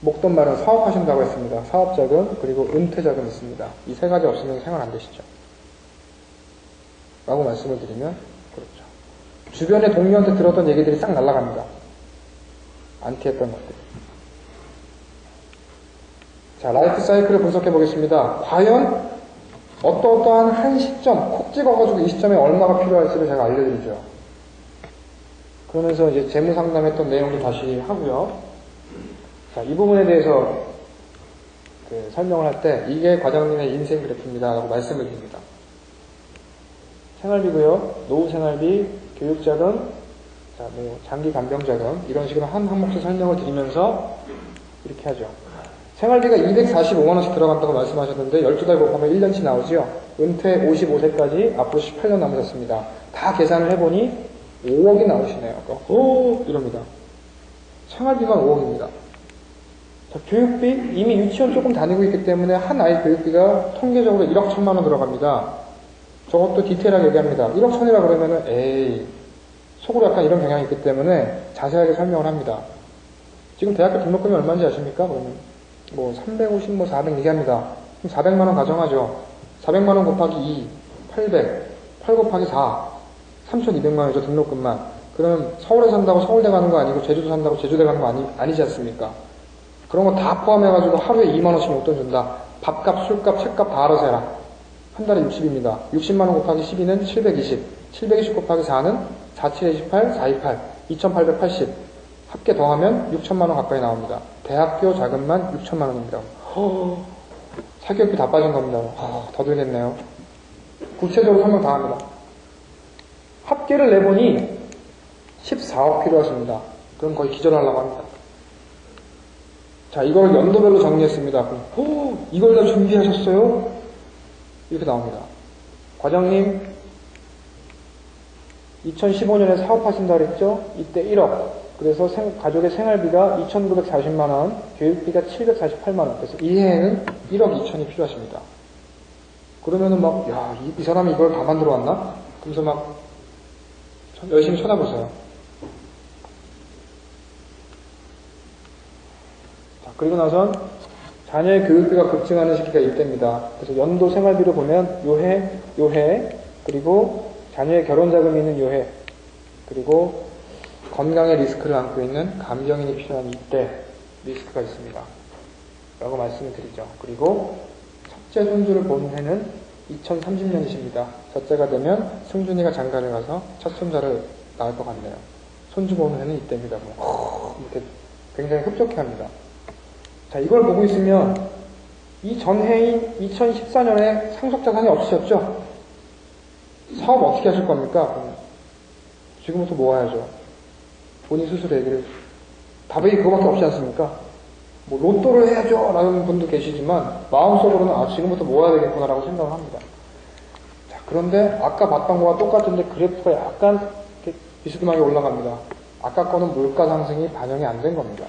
목돈 마련 사업하신다고 했습니다. 사업자금 그리고 은퇴자금 있습니다. 이 세 가지 없으면 생활 안 되시죠. 라고 말씀을 드리면 그렇죠. 주변의 동료한테 들었던 얘기들이 싹 날아갑니다. 안티했던 것들. 자, 라이프 사이클을 분석해 보겠습니다. 과연 어떠한 한 시점, 콕 찍어가지고 이 시점에 얼마가 필요할지를 제가 알려드리죠. 그러면서 이제 재무 상담했던 내용도 다시 하고요. 자, 이 부분에 대해서 설명을 할 때 이게 과장님의 인생 그래프입니다 라고 말씀을 드립니다. 생활비고요. 노후 생활비, 교육자금, 자, 장기 간병자금 이런 식으로 한 항목씩 설명을 드리면서 이렇게 하죠. 생활비가 245만 원씩 들어간다고 말씀하셨는데 12달 곱하면 1년치 나오죠. 은퇴 55세까지 앞으로 18년 남으셨습니다. 다 계산을 해보니 5억이 나오시네요. 이럽니다. 생활비만 5억입니다. 자, 교육비, 이미 유치원 조금 다니고 있기 때문에 한 아이 교육비가 통계적으로 1억 1천만 원 들어갑니다. 저것도 디테일하게 얘기합니다. 1억 1천이라 그러면은 에이 속으로 약간 이런 경향이 있기 때문에 자세하게 설명을 합니다. 지금 대학교 등록금이 얼마인지 아십니까? 그러면 뭐 350, 뭐 400 얘기합니다. 그럼 400만 원 가정하죠. 400만 원 곱하기 2, 800, 8 곱하기 4, 3,200만 원이죠, 등록금만. 그러면 서울에 산다고 서울대 가는 거 아니고 제주도 산다고 제주대 가는 거 아니지 않습니까? 그런 거 다 포함해가지고 하루에 2만 원씩 용돈 준다. 밥값, 술값, 책값 다 알아서 해라. 한 달에 60입니다. 60만 원 곱하기 12는 720. 720 곱하기 4는 4728, 428, 2880. 합계 더하면 6천만 원 가까이 나옵니다. 대학교 자금만 6천만 원입니다. 사교육비 다 빠진 겁니다. 더 들겠네요. 구체적으로 설명 다 합니다. 합계를 내보니 14억 필요하십니다. 그럼 거의 기절하려고 합니다. 자, 이걸 연도별로 정리했습니다. 이걸 다 준비하셨어요? 이렇게 나옵니다. 과장님, 2015년에 사업하신다 그랬죠? 이때 1억. 그래서 가족의 생활비가 2,940만원, 교육비가 748만원. 그래서 이 해에는 1억 2천이 필요하십니다. 그러면은 막, 야, 이 사람이 이걸 다 만들어 왔나? 그러면서 막, 열심히 쳐다보세요. 자, 그리고 나선 자녀의 교육비가 급증하는 시기가 이때입니다. 그래서 연도 생활비로 보면 요해, 그리고 자녀의 결혼 자금이 있는 요해, 그리고 건강의 리스크를 안고 있는 간병인이 필요한 이때 리스크가 있습니다. 라고 말씀을 드리죠. 그리고 첫째 손주를 보는 해는 2030년이십니다. 첫째가 되면 승준이가 장가를 가서 첫 손자를 낳을 것 같네요. 손주 보는 해는 이때입니다. 이렇게 굉장히 흡족해합니다. 자, 이걸 보고 있으면 이 전해인 2014년에 상속자산이 없으셨죠? 사업 어떻게 하실 겁니까? 지금부터 모아야죠. 본인 스스로 얘기를. 답이 그거밖에 없지 않습니까? 뭐 로또를 해야죠 라는 분도 계시지만 마음속으로는 지금부터 모아야 되겠구나 라고 생각을 합니다. 자, 그런데 아까 봤던 거와 똑같은데 그래프가 약간 이렇게 비스듬하게 올라갑니다. 아까 거는 물가 상승이 반영이 안 된 겁니다.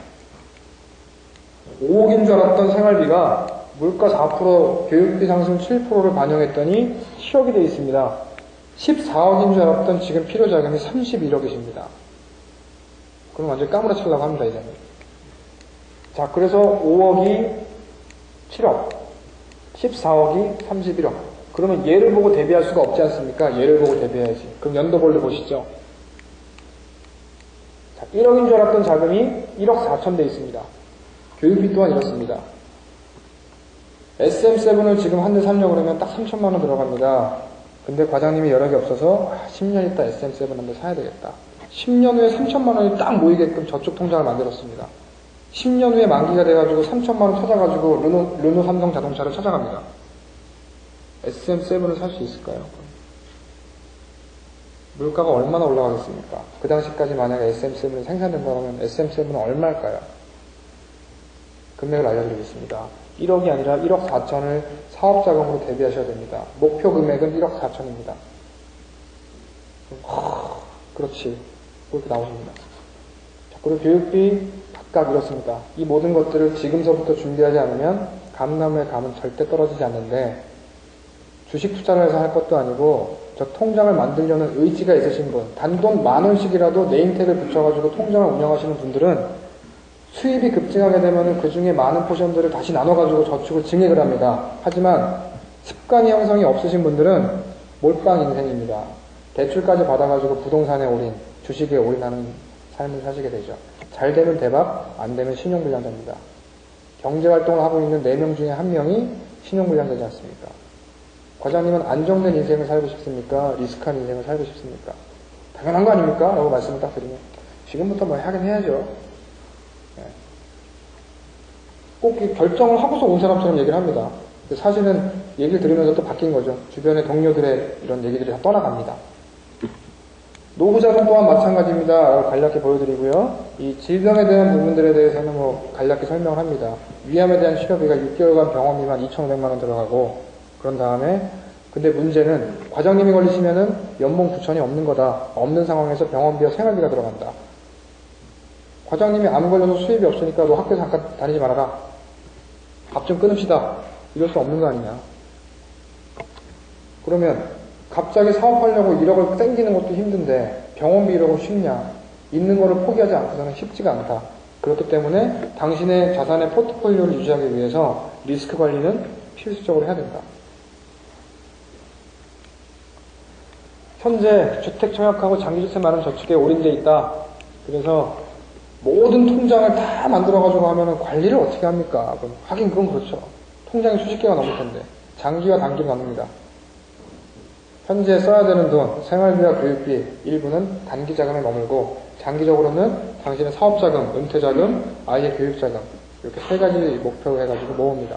5억인 줄 알았던 생활비가 물가 4%, 교육비 상승 7%를 반영했더니 10억이 되어 있습니다. 14억인 줄 알았던 지금 필요자금이 31억이십니다. 그럼 완전히 까무러치려고 합니다, 이제는. 자, 그래서 5억이 7억, 14억이 31억. 그러면 얘를 보고 대비할 수가 없지 않습니까? 얘를 보고 대비해야지. 그럼 연도별로 보시죠. 자, 1억인 줄 알았던 자금이 1억 4천 돼 있습니다. 교육비 또한 이렇습니다. SM7을 지금 한 대 살려고 그러면 딱 3천만 원 들어갑니다. 근데 과장님이 여력이 없어서 10년 있다 SM7 한 대 사야 되겠다. 10년 후에 3천만 원이 딱 모이게끔 저축 통장을 만들었습니다. 10년 후에 만기가 돼가지고 3천만 원 찾아가지고 르노 삼성 자동차를 찾아갑니다. SM7을 살 수 있을까요? 물가가 얼마나 올라가겠습니까? 그 당시까지 만약에 SM7이 생산된다면 SM7은 얼마일까요? 금액을 알려드리겠습니다. 1억이 아니라 1억 4천을 사업자금으로 대비하셔야 됩니다. 목표 금액은 1억 4천입니다. 그렇지. 그렇게 나오십니다. 자, 그리고 교육비 각각 이렇습니다. 이 모든 것들을 지금서부터 준비하지 않으면 감나무의 감은 절대 떨어지지 않는데 주식 투자를 해서 할 것도 아니고 저 통장을 만들려는 의지가 있으신 분, 단돈 10,000원씩이라도 네임택을 붙여가지고 통장을 운영하시는 분들은 수입이 급증하게 되면 그 중에 많은 포션들을 다시 나눠가지고 저축을 증액을 합니다. 하지만 습관이 형성이 없으신 분들은 몰빵 인생입니다. 대출까지 받아가지고 부동산에 올인, 주식에 올인하는 삶을 사시게 되죠. 잘 되면 대박, 안 되면 신용불량자입니다. 경제활동을 하고 있는 4명 중에 1명이 신용불량자지 않습니까? 과장님은 안정된 인생을 살고 싶습니까? 리스크한 인생을 살고 싶습니까? 당연한 거 아닙니까? 라고 말씀을 딱 드리면 지금부터 뭐 하긴 해야죠. 꼭 결정을 하고서 온 사람처럼 얘기를 합니다. 사실은 얘기를 들으면서 또 바뀐 거죠. 주변의 동료들의 이런 얘기들이 다 떠나갑니다. 노후자금 또한 마찬가지입니다. 라고 간략히 보여드리고요. 이 질병에 대한 부분들에 대해서는 뭐 간략히 설명을 합니다. 위암에 대한 치료비가 6개월간 병원비만 2,500만원 들어가고 그런 다음에 근데 문제는 과장님이 걸리시면은 연봉 9천이 없는 거다. 없는 상황에서 병원비와 생활비가 들어간다. 과장님이 암 걸려서 수입이 없으니까 너 학교 잠깐 다니지 말아라. 밥 좀 끊읍시다. 이럴 수 없는 거 아니냐. 그러면 갑자기 사업하려고 1억을 땡기는 것도 힘든데 병원비 1억은 쉽냐. 있는 거를 포기하지 않고서는 쉽지가 않다. 그렇기 때문에 당신의 자산의 포트폴리오를 유지하기 위해서 리스크 관리는 필수적으로 해야 된다. 현재 주택 청약하고 장기주택 마련 저축에 올인돼 있다. 그래서 모든 통장을 다 만들어가지고 하면은 관리를 어떻게 합니까? 그럼 하긴 그건 그렇죠. 통장이 수십 개가 넘을 텐데 장기와 단기로 나눕니다. 현재 써야 되는 돈, 생활비와 교육비 일부는 단기 자금에 머물고 장기적으로는 당신의 사업자금, 은퇴자금, 아이의 교육자금 이렇게 세 가지 목표로 해가지고 모읍니다.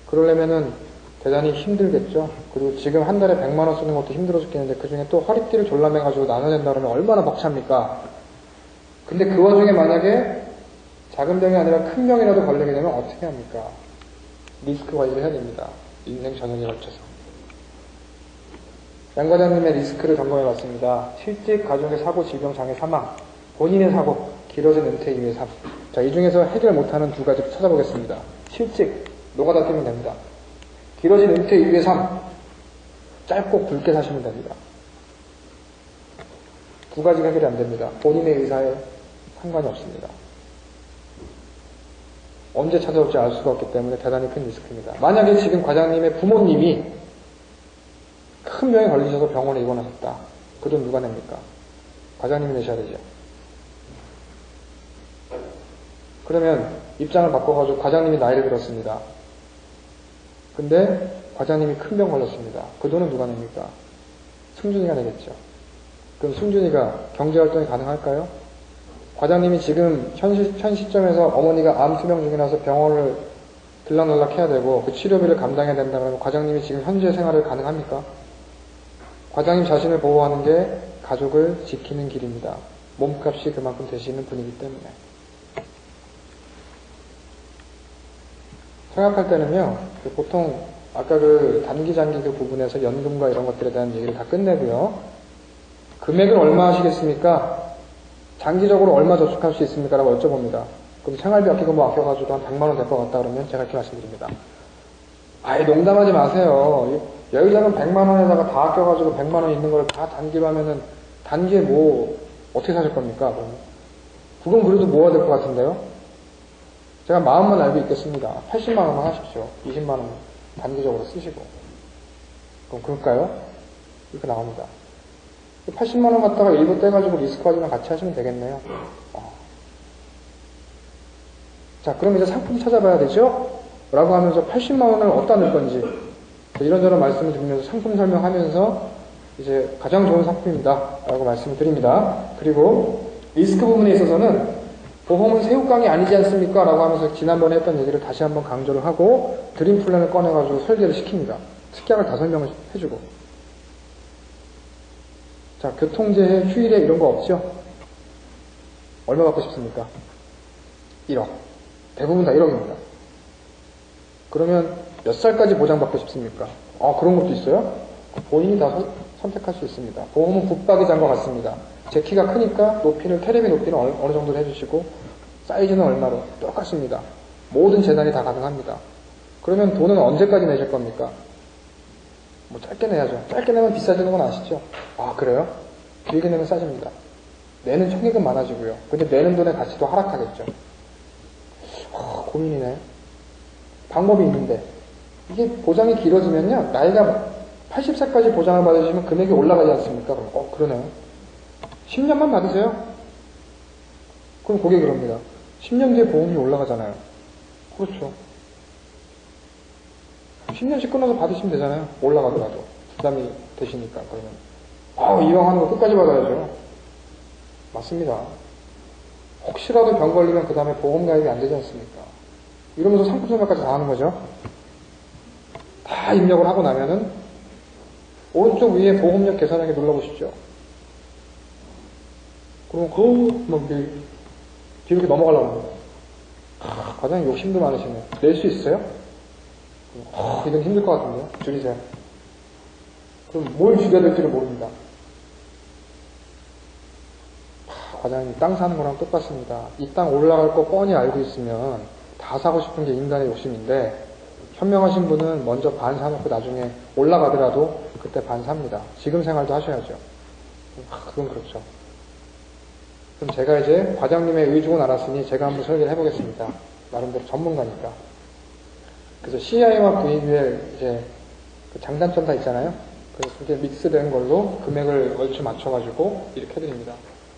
그러려면은 대단히 힘들겠죠. 그리고 지금 한 달에 100만 원 쓰는 것도 힘들어 죽겠는데 그 중에 또 허리띠를 졸라매가지고 나눠야 된다 그러면 얼마나 벅찹니까? 근데 그 와중에 만약에 작은 병이 아니라 큰 병이라도 걸리게 되면 어떻게 합니까? 리스크 관리를 해야 됩니다. 인생 전역에 걸쳐서. 양 과장님의 리스크를 점검해 봤습니다. 실직, 가족의 사고, 질병, 장애, 사망, 본인의 사고, 길어진 은퇴 이후의 삶. 자, 이 중에서 해결 못하는 두 가지 찾아보겠습니다. 실직, 노가다 뛰면 됩니다. 길어진 은퇴 이후의 삶, 짧고 굵게 사시면 됩니다. 두 가지가 해결이 안 됩니다. 본인의 의사에 상관이 없습니다. 언제 찾아올지 알 수가 없기 때문에 대단히 큰 리스크입니다. 만약에 지금 과장님의 부모님이 큰 병에 걸리셔서 병원에 입원하셨다. 그 돈 누가 냅니까? 과장님이 내셔야 되죠. 그러면 입장을 바꿔가지고 과장님이 나이를 들었습니다. 근데 과장님이 큰 병 걸렸습니다. 그 돈은 누가 냅니까? 승준이가 내겠죠. 그럼 승준이가 경제활동이 가능할까요? 과장님이 지금 현 시점에서 어머니가 암 투병 중이라서 병원을 들락날락 해야 되고 그 치료비를 감당해야 된다 그러면 과장님이 지금 현재 생활을 가능합니까? 과장님 자신을 보호하는 게 가족을 지키는 길입니다. 몸값이 그만큼 되시는 분이기 때문에. 생각할 때는요, 보통 아까 그 단기 장기 그 부분에서 연금과 이런 것들에 대한 얘기를 다 끝내고요. 금액은 얼마 하시겠습니까? 장기적으로 얼마 저축할 수 있습니까? 라고 여쭤봅니다. 그럼 생활비 아끼고 뭐 아껴가지고 한 100만 원 될 것 같다 그러면 제가 이렇게 말씀드립니다. 아예 농담하지 마세요. 여유자금 100만 원에다가 다 아껴가지고 100만 원 있는 걸 다 단기로 하면은 단기에 뭐 어떻게 사실 겁니까? 그러면. 그건 그래도 모아야 될 것 같은데요. 제가 마음만 알고 있겠습니다. 80만 원만 하십시오. 20만 원 단기적으로 쓰시고. 그럼 그럴까요? 이렇게 나옵니다. 80만 원 갖다가 일부 떼가지고 리스크 가지고 같이 하시면 되겠네요. 자, 그럼 이제 상품 찾아봐야 되죠? 라고 하면서 80만 원을 어디다 넣을 건지 이런저런 말씀을 드리면서 상품 설명하면서 이제 가장 좋은 상품입니다. 라고 말씀을 드립니다. 그리고 리스크 부분에 있어서는 보험은 새우깡이 아니지 않습니까? 라고 하면서 지난번에 했던 얘기를 다시 한번 강조를 하고 드림 플랜을 꺼내가지고 설계를 시킵니다. 특약을 다 설명을 해주고. 자, 교통재해, 휴일에 이런 거 없죠? 얼마 받고 싶습니까? 1억. 대부분 다 1억입니다. 그러면 몇 살까지 보장받고 싶습니까? 그런 것도 있어요? 본인이 다 선택할 수 있습니다. 보험은 붙박이 잔과 같습니다. 제 키가 크니까 테레비 높이는 어느 정도 해주시고 사이즈는 얼마로 똑같습니다. 모든 재단이 다 가능합니다. 그러면 돈은 언제까지 내실 겁니까? 뭐 짧게 내야죠. 짧게 내면 비싸지는 건 아시죠? 그래요? 길게 내면 싸집니다. 내는 총액은 많아지고요. 근데 내는 돈의 가치도 하락하겠죠. 고민이네. 방법이 있는데 이게 보장이 길어지면요. 나이가 80세까지 보장을 받으시면 금액이 올라가지 않습니까? 그럼 그러네요. 10년만 받으세요. 그럼 그게 그럽니다. 10년 뒤에 보험이 올라가잖아요. 그렇죠. 10년씩 끊어서 받으시면 되잖아요. 올라가더라도. 부담이 되시니까. 그러면 이왕 하는 거 끝까지 받아야죠. 맞습니다. 혹시라도 병 걸리면 그 다음에 보험 가입이 안 되지 않습니까? 이러면서 상품 설명까지 다 하는 거죠. 다 입력을 하고 나면은 오른쪽 위에 보험료 계산하기 눌러보시죠. 그럼 뒤로 이렇게 넘어가려고 합니다. 과장님 욕심도 많으시네. 낼 수 있어요? 이건 힘들 것 같은데요. 줄이세요. 그럼 뭘 줄여야 될지를 모릅니다. 과장님 땅 사는 거랑 똑같습니다. 이 땅 올라갈 거 뻔히 알고 있으면 다 사고 싶은 게 인간의 욕심인데 현명하신 분은 먼저 반 사놓고 나중에 올라가더라도 그때 반 삽니다. 지금 생활도 하셔야죠. 그건 그렇죠. 그럼 제가 이제 과장님의 의중은 알았으니 제가 한번 설계를 해보겠습니다. 나름대로 전문가니까. 그래서 CI와 VB의 이제 그 장단점 다 있잖아요. 그래서 그게 믹스된 걸로 금액을 얼추 맞춰가지고 이렇게 해드립니다.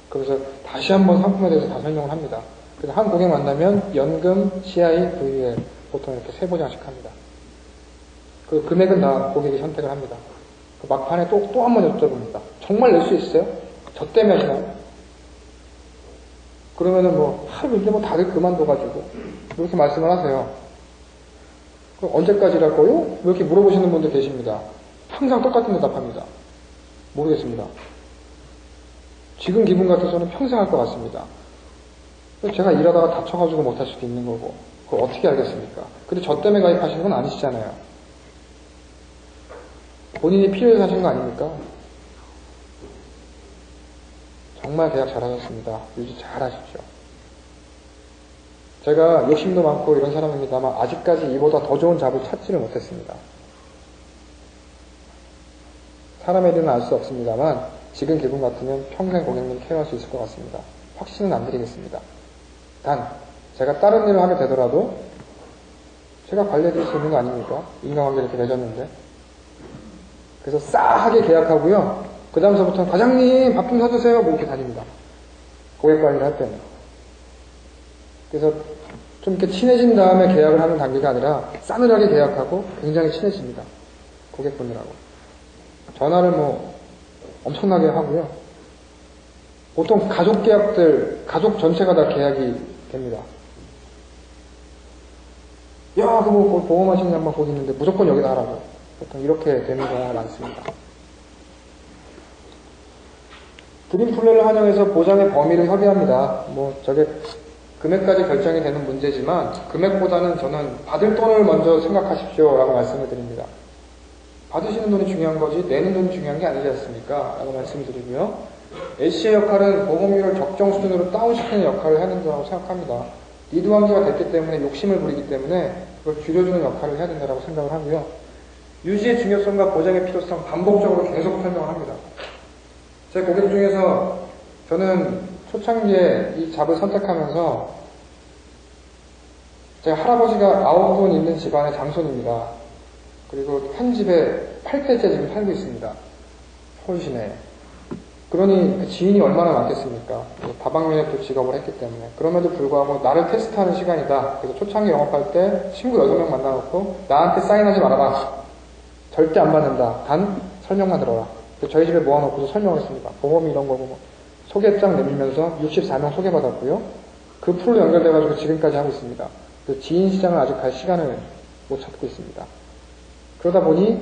그래서 다시 한번 상품에 대해서 다 설명을 합니다. 그래서 한 고객 만나면 연금, CI, VBL 보통 이렇게 세 보장씩 합니다. 그 금액은 다 고객이 선택을 합니다. 그 막판에 또 한 번 여쭤봅니다. 정말 낼 수 있어요? 저 때문에 하시나요? 그러면은 이제 다들 그만둬가지고 이렇게 말씀을 하세요. 그럼 언제까지랄 거요? 이렇게 물어보시는 분들 계십니다. 항상 똑같은 대답합니다. 모르겠습니다. 지금 기분 같아서는 평생 할 것 같습니다. 제가 일하다가 다쳐가지고 못할 수도 있는 거고 그걸 어떻게 알겠습니까? 근데 저 때문에 가입하시는 건 아니시잖아요. 본인이 필요해서 하신 거 아닙니까? 정말 계약 잘하셨습니다. 유지 잘하십시오. 제가 욕심도 많고 이런 사람입니다만 아직까지 이보다 더 좋은 잡을 찾지를 못했습니다. 사람의 일은 알 수 없습니다만 지금 기분 같으면 평생 고객님 케어할 수 있을 것 같습니다. 확신은 안 드리겠습니다. 단 제가 다른 일을 하게 되더라도 제가 관리해드릴 수 있는 거 아닙니까? 인간관계 이렇게 맺었는데. 그래서 싸하게 계약하고요. 그 다음서부터는 과장님 밥 좀 사주세요 이렇게 다닙니다. 고객 관리를 할 때는. 그래서 좀 이렇게 친해진 다음에 계약을 하는 단계가 아니라 싸늘하게 계약하고 굉장히 친해집니다. 고객분들하고. 전화를 엄청나게 하고요. 보통 가족 계약들, 가족 전체가 다 계약이 됩니다. 야, 보험하시는 양반 거기 있는데 무조건 여기다 하라고. 보통 이렇게 되는 경우가 많습니다. 드림플랜을 환영해서 보장의 범위를 협의합니다. 저게 금액까지 결정이 되는 문제지만 금액보다는 저는 받을 돈을 먼저 생각하십시오 라고 말씀을 드립니다. 받으시는 돈이 중요한 거지 내는 돈이 중요한 게 아니지 않습니까? 라고 말씀을 드리고요. A씨의 역할은 보험료를 적정 수준으로 다운시키는 역할을 해야 된다고 생각합니다. 리드 관계가 됐기 때문에 욕심을 부리기 때문에 그걸 줄여주는 역할을 해야 된다고 생각을 하고요. 유지의 중요성과 보장의 필요성 반복적으로 계속 설명을 합니다. 제 고객 중에서 저는 초창기에 이 잡을 선택하면서 제 할아버지가 9분 있는 집안의 장손입니다. 그리고 한 집에 8대째 지금 살고 있습니다. 서울 시내에. 그러니 그 지인이 얼마나 많겠습니까? 다방면에 또 직업을 했기 때문에. 그럼에도 불구하고 나를 테스트하는 시간이다. 그래서 초창기 영업할 때 친구 6명 만나놓고 나한테 사인하지 말아봐. 절대 안 받는다. 단 설명만 들어라. 저희 집에 모아놓고서 설명했습니다. 보험이 이런 거고 소개장 내밀면서 64명 소개받았고요. 그 풀로 연결돼가지고 지금까지 하고 있습니다. 지인 시장을 아직 갈 시간을 못 찾고 있습니다. 그러다 보니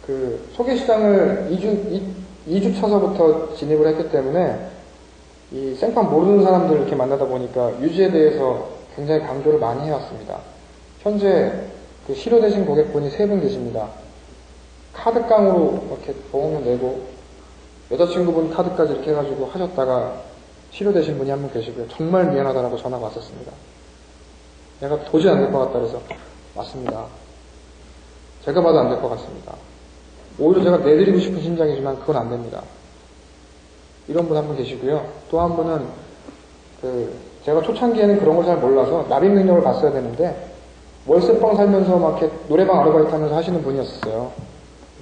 그 소개 시장을 2주 차서부터 진입을 했기 때문에 이 생판 모르는 사람들을 이렇게 만나다 보니까 유지에 대해서 굉장히 강조를 많이 해왔습니다. 현재 그 실효되신 고객분이 3분 계십니다. 카드깡으로 이렇게 보험료 내고 여자친구분 카드까지 이렇게 해가지고 하셨다가 실효되신 분이 한 분 계시고요. 정말 미안하다라고 전화가 왔었습니다. 내가 도저히 안 될 것 같다 그래서 맞습니다. 제가 봐도 안 될 것 같습니다. 오히려 제가 내드리고 싶은 심정이지만 그건 안 됩니다. 이런 분 한 분 계시고요. 또 한 분은 제가 초창기에는 그런 걸 잘 몰라서 납입 능력을 봤어야 되는데 월세방 살면서 막 이렇게 노래방 아르바이트 하면서 하시는 분이었어요.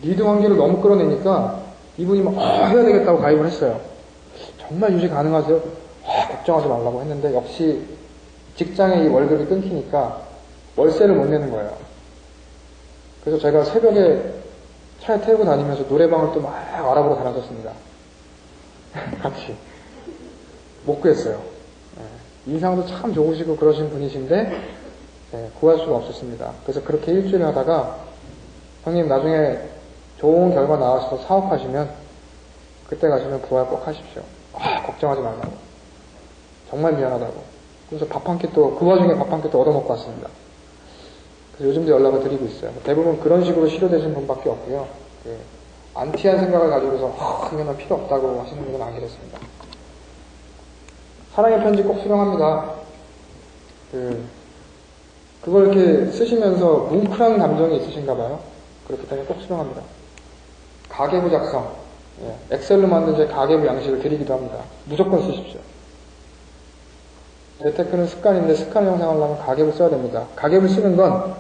리드 관계를 너무 끌어내니까 이분이 막 해야 되겠다고 가입을 했어요. 정말 유지 가능하세요? 걱정하지 말라고 했는데 역시 직장의 이 월급이 끊기니까 월세를 못 내는 거예요. 그래서 제가 새벽에 차에 태우고 다니면서 노래방을 또 막 알아보러 다녔었습니다. 같이. 못 구했어요. 인상도 참 좋으시고 그러신 분이신데 구할 수가 없었습니다. 그래서 그렇게 일주일 하다가 형님 나중에 좋은 결과 나와서 사업하시면 그때 가시면 부활 꼭 하십시오. 걱정하지 말라고. 정말 미안하다고. 그래서 밥 한 끼 또 그 와중에 밥 한 끼 또 얻어먹고 왔습니다. 그래서 요즘도 연락을 드리고 있어요. 대부분 그런 식으로 실효되신 분밖에 없고요. 안티한 생각을 가지고서 그러면 필요 없다고 하시는 분은 안 계셨습니다. 사랑의 편지 꼭 수령합니다. 그걸 이렇게 쓰시면서 뭉클한 감정이 있으신가 봐요. 그렇기 때문에 꼭 수령합니다. 가계부 작성. 예, 엑셀로 만든 제 가계부 양식을 드리기도 합니다. 무조건 쓰십시오. 재테크는 습관인데 습관을 형성하려면 가계부 써야 됩니다. 가계부 쓰는 건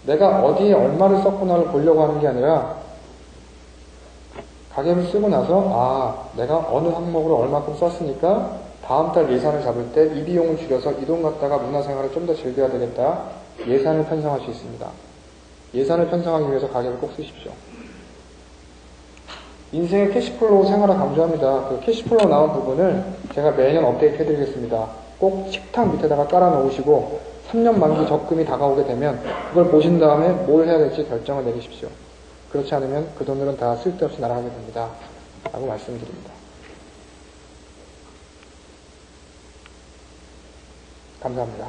내가 어디에 얼마를 썼구나를 보려고 하는 게 아니라 가계부 쓰고 나서 내가 어느 항목으로 얼마큼 썼으니까 다음 달 예산을 잡을 때 이 비용을 줄여서 이 돈 갖다가 문화생활을 좀 더 즐겨야 되겠다. 예산을 편성할 수 있습니다. 예산을 편성하기 위해서 가계부를 꼭 쓰십시오. 인생의 캐시플로우 생활을 강조합니다. 그 캐시플로우 나온 부분을 제가 매년 업데이트 해드리겠습니다. 꼭 식탁 밑에다가 깔아 놓으시고 3년 만기 적금이 다가오게 되면 그걸 보신 다음에 뭘 해야 될지 결정을 내리십시오. 그렇지 않으면 그 돈들은 다 쓸데없이 날아가게 됩니다. 라고 말씀드립니다. 감사합니다.